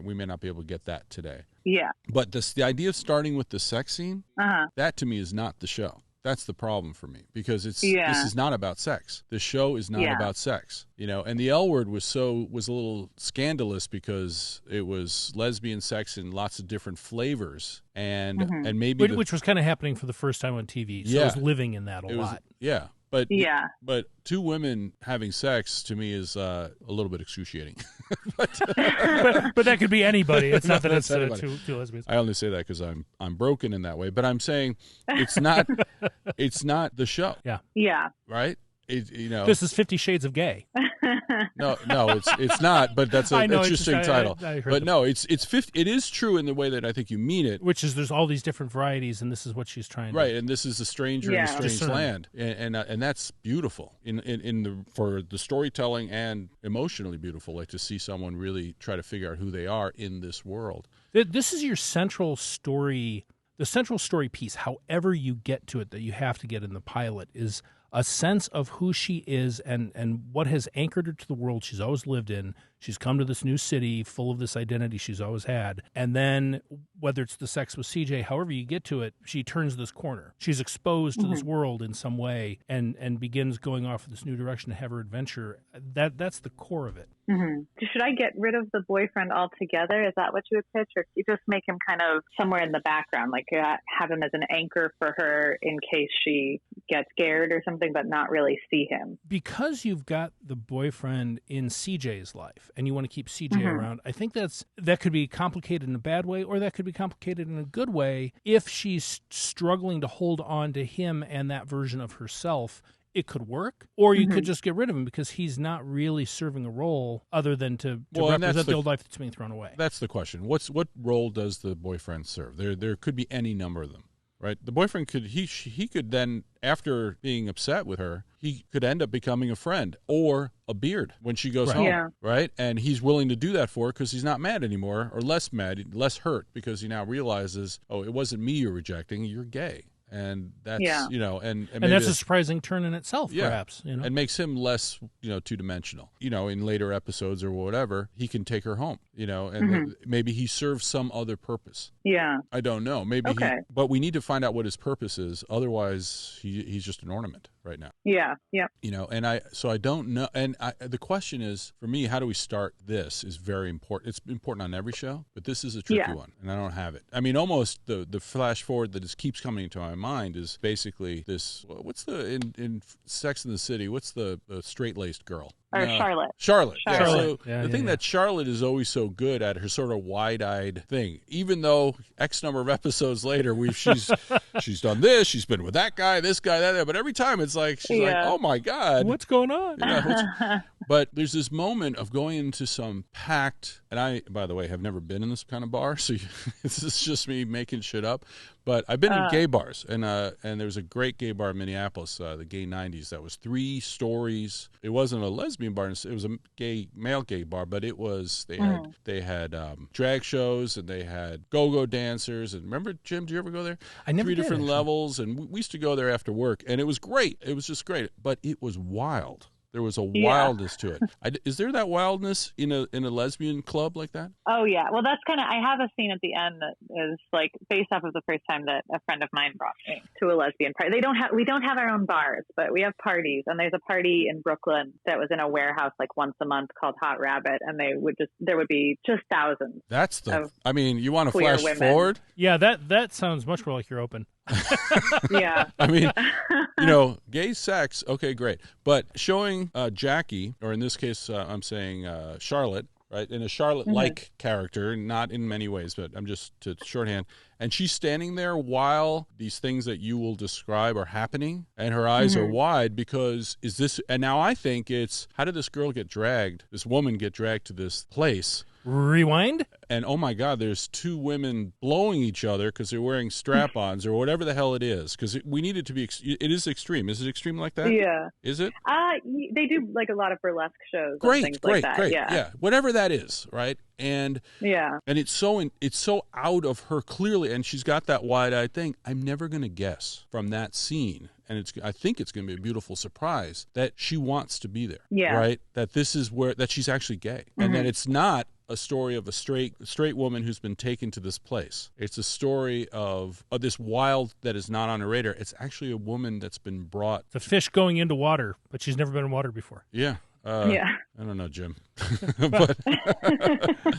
we may not be able to get that today. Yeah. But the idea of starting with the sex scene, that to me is not the show. That's the problem for me, because this is not about sex. The show is not about sex, you know. And the L word was a little scandalous because it was lesbian sex in lots of different flavors, and maybe which was kind of happening for the first time on TV. So it was living in that a lot. But two women having sex to me is a little bit excruciating. but that could be anybody. It's not that it's two lesbians. I only say that because I'm broken in that way. But I'm saying it's not the show. Yeah. Yeah. Right. This is 50 Shades of Gay. No, it's not. But that's an interesting title. It is true in the way that I think you mean it. Which is there's all these different varieties, and this is what she's trying to. Right, and this is a stranger in a strange land, and that's beautiful for the storytelling and emotionally beautiful. Like to see someone really try to figure out who they are in this world. This is your central story. The central story piece, however you get to it, that you have to get in the pilot, is a sense of who she is and what has anchored her to the world she's always lived in. She's come to this new city full of this identity she's always had. And then whether it's the sex with CJ, however you get to it, she turns this corner. She's exposed to this world in some way and begins going off in this new direction to have her adventure. That's the core of it. Mm-hmm. Should I get rid of the boyfriend altogether? Is that what you would pitch? Or you just make him kind of somewhere in the background, like have him as an anchor for her in case she gets scared or something, but not really see him? Because you've got the boyfriend in CJ's life and you want to keep CJ around, I think that could be complicated in a bad way, or that could be complicated in a good way. If she's struggling to hold on to him and that version of herself, it could work, or you could just get rid of him because he's not really serving a role other than to represent the old life that's being thrown away. That's the question. What role does the boyfriend serve? There could be any number of them, right? The boyfriend he could then, after being upset with her, he could end up becoming a friend or a beard when she goes home, right? And he's willing to do that for her because he's not mad anymore, or less mad, less hurt, because he now realizes, oh, it wasn't me you're rejecting, you're gay. And that's, and that's a surprising turn in itself, perhaps. And makes him less, two-dimensional. In later episodes or whatever, he can take her home, and maybe he serves some other purpose. Yeah. I don't know. Maybe but we need to find out what his purpose is. Otherwise, he's just an ornament right now. Yeah. Yeah. And I don't know. And the question is, for me, how do we start this is very important. It's important on every show, but this is a tricky one, and I don't have it. I mean, almost the flash forward that just keeps coming into my mind is basically this. What's in Sex and the City? What's the straight-laced girl? Or Charlotte. Charlotte. Yeah. Charlotte. So the thing that Charlotte is always so good at, her sort of wide-eyed thing, even though X number of episodes later, she's done this, she's been with that guy, this guy, that, but every time it's like, she's like, oh my God. What's going on? But there's this moment of going into some packed, and I, by the way, have never been in this kind of bar, so this is just me making shit up. But I've been in gay bars, and there was a great gay bar in Minneapolis, the Gay 90s, that was 3 stories. It wasn't a lesbian bar; it was a male gay bar, but it was they had drag shows, and they had go-go dancers. And remember, Jim, did you ever go there? I never did. 3 different levels, and we used to go there after work, and it was great. It was just great, but it was wild. There was a wildness to it. Is there that wildness in a lesbian club like that? Oh, yeah. Well, that's I have a scene at the end that is like based off of the first time that a friend of mine brought me to a lesbian party. We don't have our own bars, but we have parties. And there's a party in Brooklyn that was in a warehouse like once a month called Hot Rabbit. And there would be just thousands. You want to flash forward? Yeah, that sounds much more like you're open. Yeah. I mean, gay sex, okay, great. But showing Jackie, or in this case, I'm saying Charlotte, right? In a Charlotte-like character, not in many ways, but I'm just to shorthand. And she's standing there while these things that you will describe are happening, and her eyes are wide because and now I think it's, how did this woman get dragged to this place? Rewind? And oh my God, there's 2 women blowing each other because they're wearing strap-ons or whatever the hell it is. Because we need it to be, it is extreme. Is it extreme like that? Yeah. Is it? They do like a lot of burlesque shows. Great, and things like that. Great. Yeah. Whatever that is, right? And it's so out of her clearly, and she's got that wide-eyed thing. I'm never going to guess from that scene. And I think it's going to be a beautiful surprise that she wants to be there. Yeah. Right? That this is that she's actually gay. And that it's not a story of a straight woman who's been taken to this place. It's a story of this wild that is not on her radar. It's actually a woman that's been brought. The fish going into water, but she's never been in water before. Yeah. I don't know, Jim. But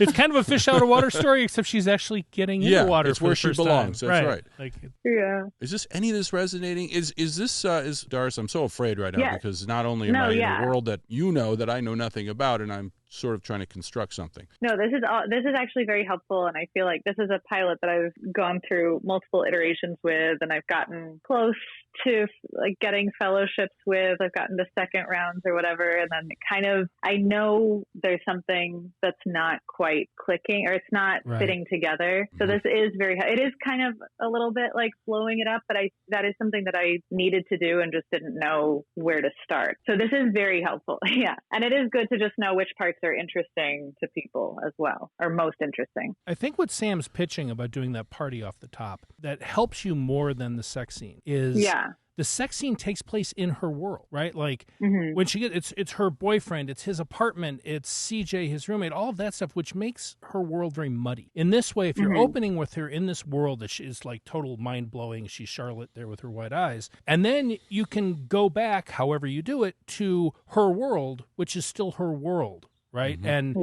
it's kind of a fish out of water story, except she's actually getting into water. It's where she belongs. Time. That's right. Is any of this resonating? Is this Doris? I'm so afraid right now because not only am I in a world that that I know nothing about, and I'm sort of trying to construct something. No, this is actually very helpful, and I feel like this is a pilot that I've gone through multiple iterations with, and I've gotten close to like getting fellowships with. I've gotten to second rounds or whatever, and then kind of I know there's something that's not quite clicking or it's not fitting together. So this is it is kind of a little bit like blowing it up, but that is something that I needed to do and just didn't know where to start. So this is very helpful. Yeah. And it is good to just know which parts are interesting to people as well, or most interesting. I think what Sam's pitching about doing that party off the top that helps you more than the sex scene is the sex scene takes place in her world, right? Like when she gets, it's her boyfriend, it's his apartment, it's CJ, his roommate, all of that stuff, which makes her world very muddy. In this way, if you're opening with her in this world that is like total mind blowing, she's Charlotte there with her white eyes, and then you can go back, however you do it, to her world, which is still her world. Right. And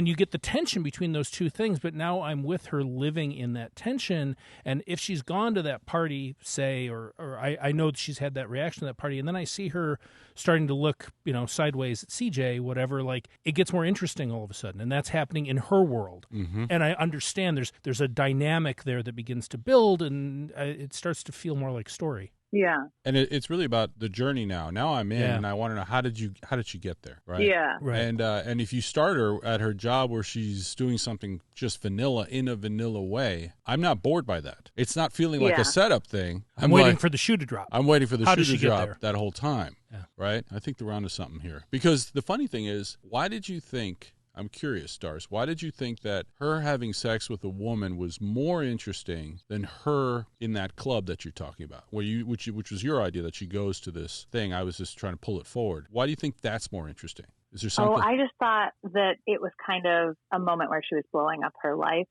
you get the tension between those two things. But now I'm with her living in that tension. And if she's gone to that party, say, or I know that she's had that reaction to that party, and then I see her starting to look, sideways at CJ, whatever, like it gets more interesting all of a sudden. And that's happening in her world. And I understand there's a dynamic there that begins to build, and it starts to feel more like story. Yeah. And it's really about the journey now. Now I'm in, and I want to know how did she get there, right? Yeah. Right. And if you start her at her job where she's doing something just vanilla in a vanilla way, I'm not bored by that. It's not feeling like a setup thing. I'm waiting for the shoe to drop. I'm waiting for the shoe to drop there? that whole time. Yeah. Right? I think they're onto something here. Because the funny thing is, why did you think, I'm curious, Doris, why did you think that her having sex with a woman was more interesting than her in that club that you're talking about, which was your idea that she goes to this thing? I was just trying to pull it forward. Why do you think that's more interesting? Is there something? I just thought that it was kind of a moment where she was blowing up her life.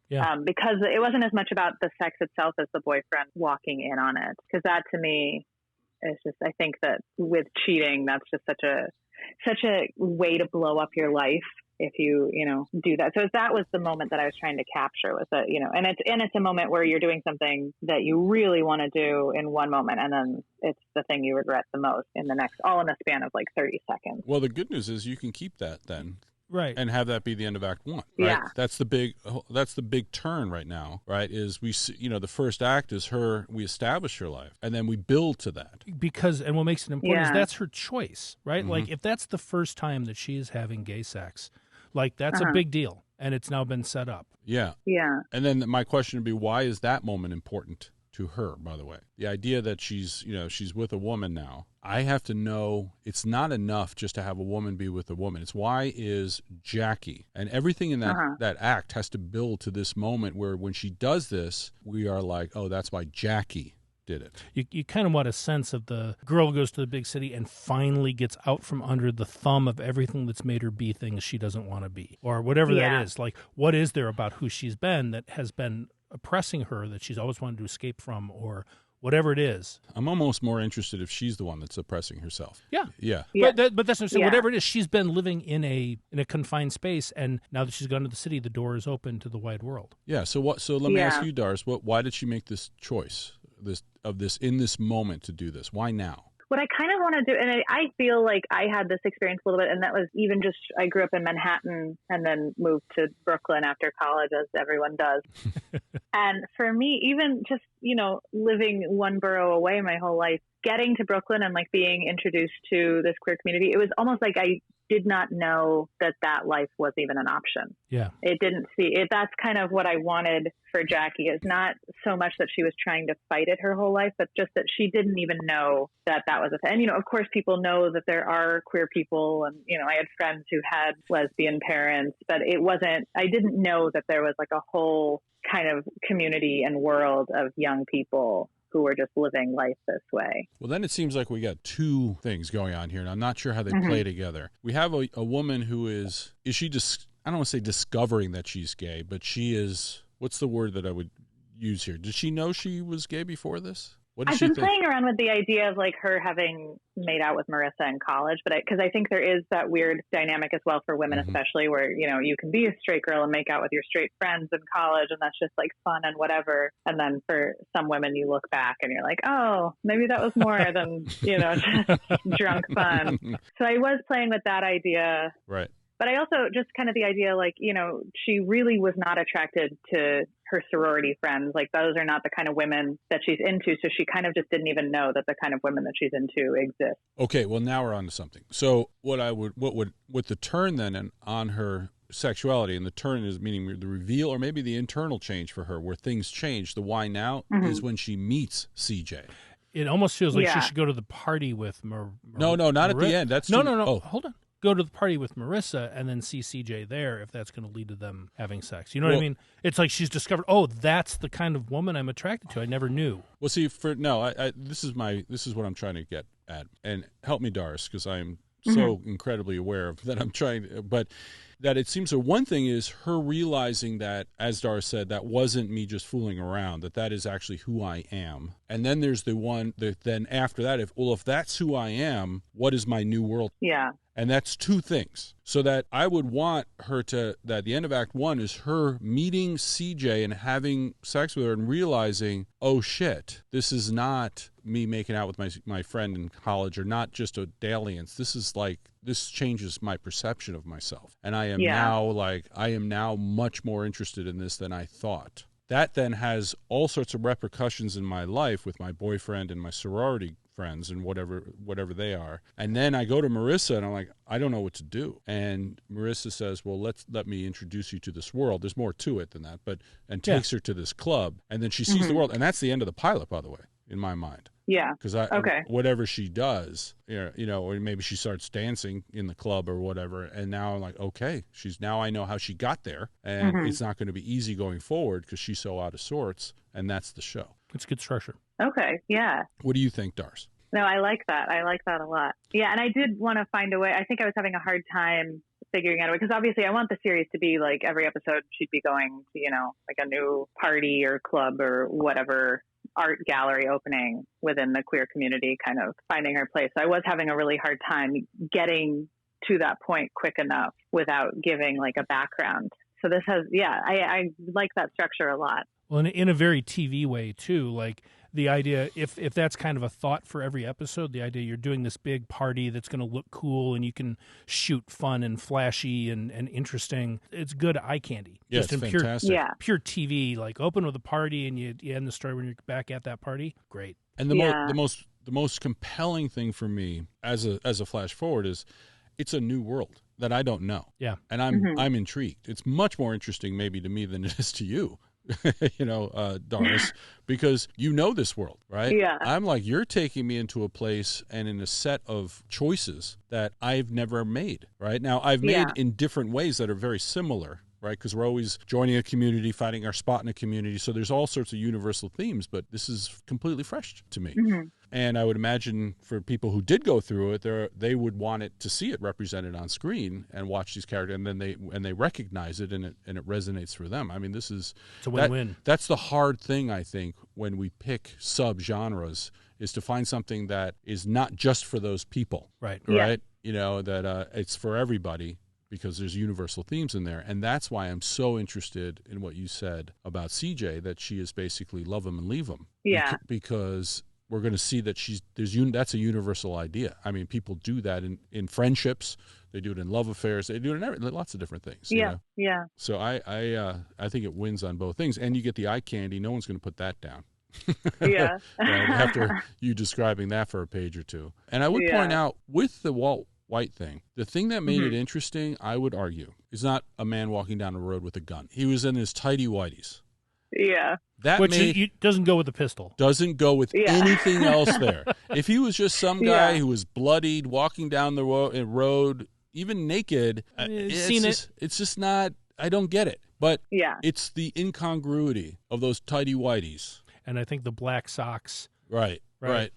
Yeah. Because it wasn't as much about the sex itself as the boyfriend walking in on it. Because that to me is just, I think that with cheating, that's just such a way to blow up your life if you do that. So that was the moment that I was trying to capture, was that, and it's a moment where you're doing something that you really want to do in one moment, and then it's the thing you regret the most in the next, all in the span of like 30 seconds. Well, the good news is you can keep that then. Right. And have that be the end of Act 1. Right? Yeah. That's the big turn right now, right? Is we see, the first act is we establish her life, and then we build to that. Because, and what makes it important is that's her choice, right? Like if that's the first time that she is having gay sex, like that's a big deal, and it's now been set up. Yeah. Yeah. And then my question would be, why is that moment important to her, by the way? The idea that she's with a woman now. I have to know it's not enough just to have a woman be with a woman. It's why is Jackie, and everything in that act has to build to this moment where when she does this, we are like, oh, that's why Jackie did it. You kind of want a sense of the girl goes to the big city and finally gets out from under the thumb of everything that's made her be things she doesn't want to be, or whatever that is. Like, what is there about who she's been that has been oppressing her that she's always wanted to escape from, or whatever it is. I'm almost more interested if she's the one that's oppressing herself. Yeah. Yeah. But that's what I'm saying. Whatever it is, she's been living in a confined space, and now that she's gone to the city, the door is open to the wide world. Yeah. So let me ask you, Doris, why did she make this choice in this moment to do this? Why now? What I kind of want to do, and I feel like I had this experience a little bit, and that was even just, I grew up in Manhattan and then moved to Brooklyn after college, as everyone does. And for me, even just, living one borough away my whole life, getting to Brooklyn and like being introduced to this queer community, it was almost like I did not know that life was even an option. Yeah. It didn't see it. That's kind of what I wanted for Jackie, is not so much that she was trying to fight it her whole life, but just that she didn't even know that was a thing. And, of course, people know that there are queer people, and, I had friends who had lesbian parents, but I didn't know that there was like a whole kind of community and world of young people who were just living life this way. Well, then it seems like we got two things going on here, and I'm not sure how they play together. We have a woman who is she just, I don't want to say discovering that she's gay, but she is, what's the word that I would use here? Did she know she was gay before this? I've been playing around with the idea of like her having made out with Marissa in college, but because I think there is that weird dynamic as well for women, especially where, you can be a straight girl and make out with your straight friends in college, and that's just like fun and whatever. And then for some women, you look back and you're like, oh, maybe that was more than, just drunk fun. So I was playing with that idea. Right. But I also just kind of the idea, like, she really was not attracted to her sorority friends. Like, those are not the kind of women that she's into. So she kind of just didn't even know that the kind of women that she's into exist. Okay, well, now we're on to something. So what the turn then on her sexuality, and the turn is meaning the reveal, or maybe the internal change for her, where things change. The why now is when she meets CJ. It almost feels like she should go to the party with No, not at the end. That's no. Oh. Hold on. go to the party with Marissa and then see CJ there if that's going to lead to them having sex. You know what I mean? It's like she's discovered, oh, that's the kind of woman I'm attracted to. I never knew. Well, see, this is what I'm trying to get at, and help me, Doris, because I'm so incredibly aware of that. I'm trying, but that it seems that one thing is her realizing that, as Doris said, that wasn't me just fooling around, that is actually who I am. And then there's the one that then after that, if that's who I am, what is my new world? Yeah. And that's two things. So that I would want her that the end of Act 1 is her meeting CJ and having sex with her and realizing, oh shit, this is not me making out with my friend in college, or not just a dalliance. This changes my perception of myself. And I am now much more interested in this than I thought. That then has all sorts of repercussions in my life with my boyfriend and my sorority friends and whatever they are. And then I go to Marissa and I'm like, I don't know what to do. And Marissa says, well, let me introduce you to this world. There's more to it than that, and takes her to this club. And then she sees the world. And that's the end of the pilot, by the way, in my mind. Yeah. Because whatever she does, or maybe she starts dancing in the club or whatever, and now I'm like, okay, now I know how she got there, and it's not going to be easy going forward because she's so out of sorts, and that's the show. It's good structure. Okay, yeah. What do you think, Doris? No, I like that. I like that a lot. Yeah, and I did want to find a way. I think I was having a hard time figuring out a way, because obviously I want the series to be like every episode she'd be going to, like a new party or club or whatever art gallery opening within the queer community, kind of finding her place. So I was having a really hard time getting to that point quick enough without giving like a background. So this has, I like that structure a lot. Well, in a very TV way too, like the idea, if that's kind of a thought for every episode, the idea you're doing this big party that's going to look cool and you can shoot fun and flashy and interesting. It's good eye candy. Yeah, just it's in fantastic. pure TV, like open with a party and you end the story when you're back at that party. Great. And the most compelling thing for me as a flash forward is it's a new world that I don't know. Yeah. And I'm intrigued. It's much more interesting maybe to me than it is to you. Doris, because you know this world, right? Yeah. I'm like, you're taking me into a place and in a set of choices that I've never made, right? Now, I've made in different ways that are very similar, right? Because we're always joining a community, finding our spot in a community. So there's all sorts of universal themes, but this is completely fresh to me. And I would imagine for people who did go through it, they would want it to see it represented on screen and watch these characters, and then they recognize it and it resonates for them. I mean, it's a win-win. That's the hard thing, I think, when we pick sub-genres, is to find something that is not just for those people. Right. Right? That it's for everybody, because there's universal themes in there. And that's why I'm so interested in what you said about CJ, that she is basically love him and leave him. Yeah. Because we're going to see that that's a universal idea. I mean, people do that in friendships. They do it in love affairs. They do it in lots of different things. Yeah, yeah. So I think it wins on both things. And you get the eye candy. No one's going to put that down. Yeah. Right, after you describing that for a page or two. And I would point out, with the Walt White thing, the thing that made it interesting, I would argue, is not a man walking down the road with a gun. He was in his tighty whities. Yeah. Which doesn't go with the pistol. Doesn't go with anything else there. If he was just some guy who was bloodied, walking down the road, even naked, it's just not, I don't get it. But it's the incongruity of those tighty whities. And I think the black socks. Right.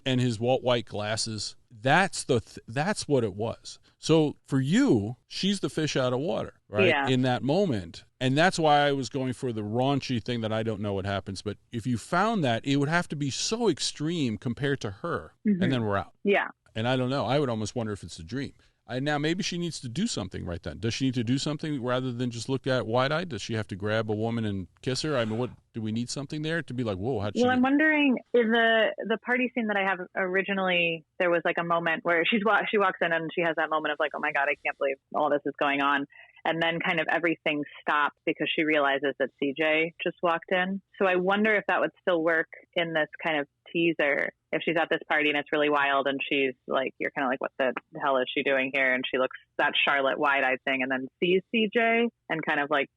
And his Walt White glasses. That's what it was. So for you, she's the fish out of water, right? Yeah. In that moment. And that's why I was going for the raunchy thing that I don't know what happens. But if you found that, it would have to be so extreme compared to her. And then we're out. Yeah. And I don't know. I would almost wonder if it's a dream. Now, maybe she needs to do something right then. Does she need to do something rather than just look at wide-eyed? Does she have to grab a woman and kiss her? I mean, what do we need something there to be like, whoa, how'd she... Well, I'm wondering, in the party scene that I have originally, there was like a moment where she walks in and she has that moment of like, oh my God, I can't believe all this is going on. And then kind of everything stops because she realizes that CJ just walked in. So I wonder if that would still work in this kind of teaser. If she's at this party and it's really wild and she's like, you're kind of like, what the hell is she doing here? And she looks that Charlotte wide-eyed thing and then sees CJ and kind of like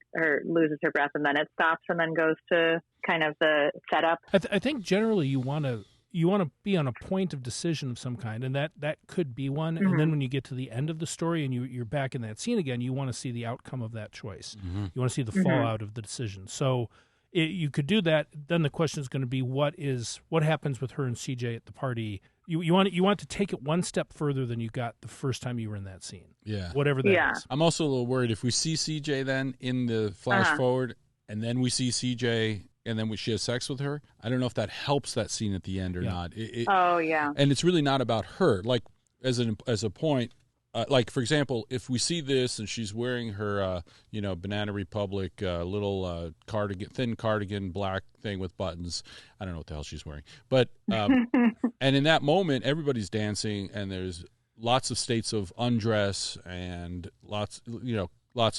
loses her breath, and then it stops and then goes to kind of the setup. I think generally you want to you want to be on a point of decision of some kind, and that could be one. And then when you get to the end of the story and you're back in that scene again, you want to see the outcome of that choice. You want to see the fallout of the decision. So you could do that. Then the question is going to be what happens with her and CJ at the party. You want to take it one step further than you got the first time you were in that scene. Yeah, whatever that is. I'm also a little worried if we see CJ then in the flash forward, and then we see CJ. And then she has sex with her. I don't know if that helps that scene at the end or not. And it's really not about her. Like as a point, like for example, if we see this and she's wearing her, Banana Republic little cardigan, thin cardigan, black thing with buttons. I don't know what the hell she's wearing, but and in that moment, everybody's dancing, and there's lots of states of undress and lots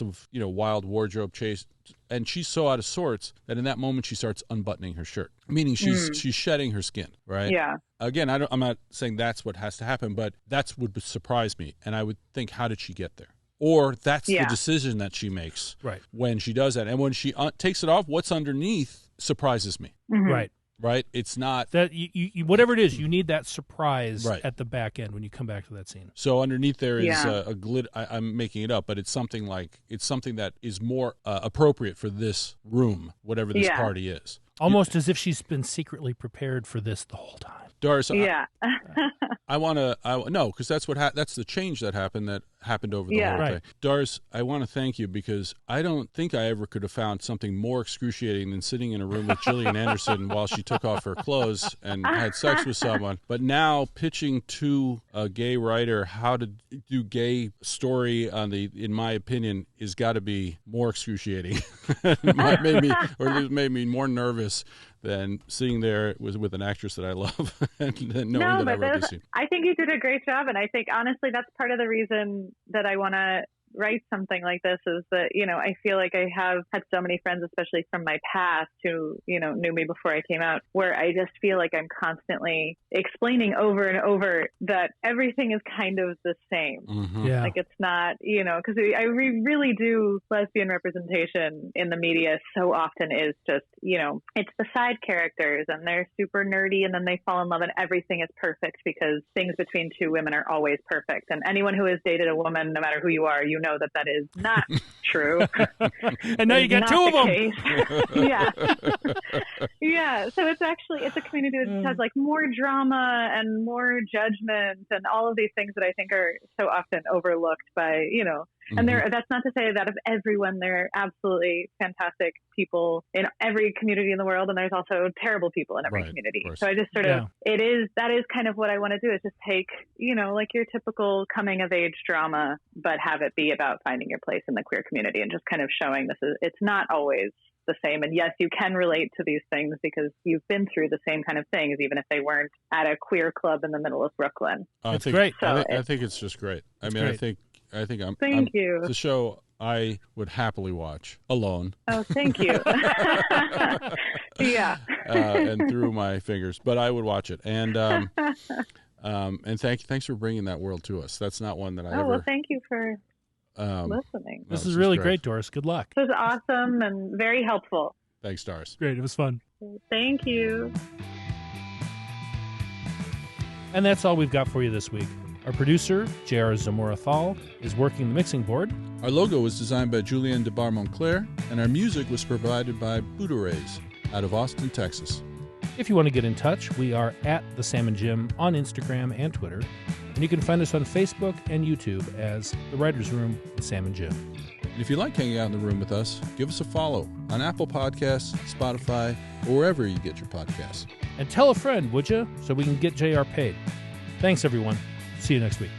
of wild wardrobe chase. And she's so out of sorts that in that moment she starts unbuttoning her shirt, meaning she's shedding her skin, right? Yeah. Again, I'm not saying that's what has to happen, but that's what would surprise me. And I would think, how did she get there? Or that's the decision that she makes when she does that. And when she takes it off, what's underneath surprises me. Right? It's not that you whatever it is, you need that surprise at the back end when you come back to that scene. So underneath there is a glit. I'm making it up, but it's something that is more appropriate for this room, whatever this party is. Almost as if she's been secretly prepared for this the whole time. Doris, I want to no, because that's that's the change that happened over the whole thing. Doris, I want to thank you because I don't think I ever could have found something more excruciating than sitting in a room with Julien Anderson while she took off her clothes and had sex with someone. But now pitching to a gay writer how to do gay story in my opinion, is got to be more excruciating. It made me more nervous than sitting there with an actress that I love and knowing that I wrote this scene. I think you did a great job, and I think honestly that's part of the reason that I want to write something like this is that, I feel like I have had so many friends, especially from my past who, knew me before I came out, where I just feel like I'm constantly explaining over and over that everything is kind of the same. Like it's not, because I really do lesbian representation in the media so often is just, it's the side characters and they're super nerdy and then they fall in love and everything is perfect because things between two women are always perfect. And anyone who has dated a woman, no matter who you are, know that is not true. And now you got two of them. So it's a community that has like more drama and more judgment and all of these things that I think are so often overlooked by, and that's not to say that of everyone. There are absolutely fantastic people in every community in the world, and there's also terrible people in every community. So I just sort of, that is kind of what I want to do is just take, like your typical coming of age drama, but have it be about finding your place in the queer community and just kind of showing it's not always the same. And yes, you can relate to these things because you've been through the same kind of things, even if they weren't at a queer club in the middle of Brooklyn. That's great. I think it's just great. I think Thank you. It's a show I would happily watch alone. Oh, thank you. And through my fingers, but I would watch it. And thanks for bringing that world to us. That's not one that I ever. Well, thank you for listening. This is really great, Doris. Good luck. This was awesome and very helpful. Thanks, Doris. Great. It was fun. Thank you. And that's all we've got for you this week. Our producer, J.R. Zamora-Thal, is working the mixing board. Our logo was designed by Julien Debar-Monclair, and our music was provided by Buddha-Rays out of Austin, Texas. If you want to get in touch, we are at The Sam and Jim on Instagram and Twitter. And you can find us on Facebook and YouTube as The Writers' Room with Sam and Jim. And if you like hanging out in the room with us, give us a follow on Apple Podcasts, Spotify, or wherever you get your podcasts. And tell a friend, would you, so we can get JR paid. Thanks, everyone. See you next week.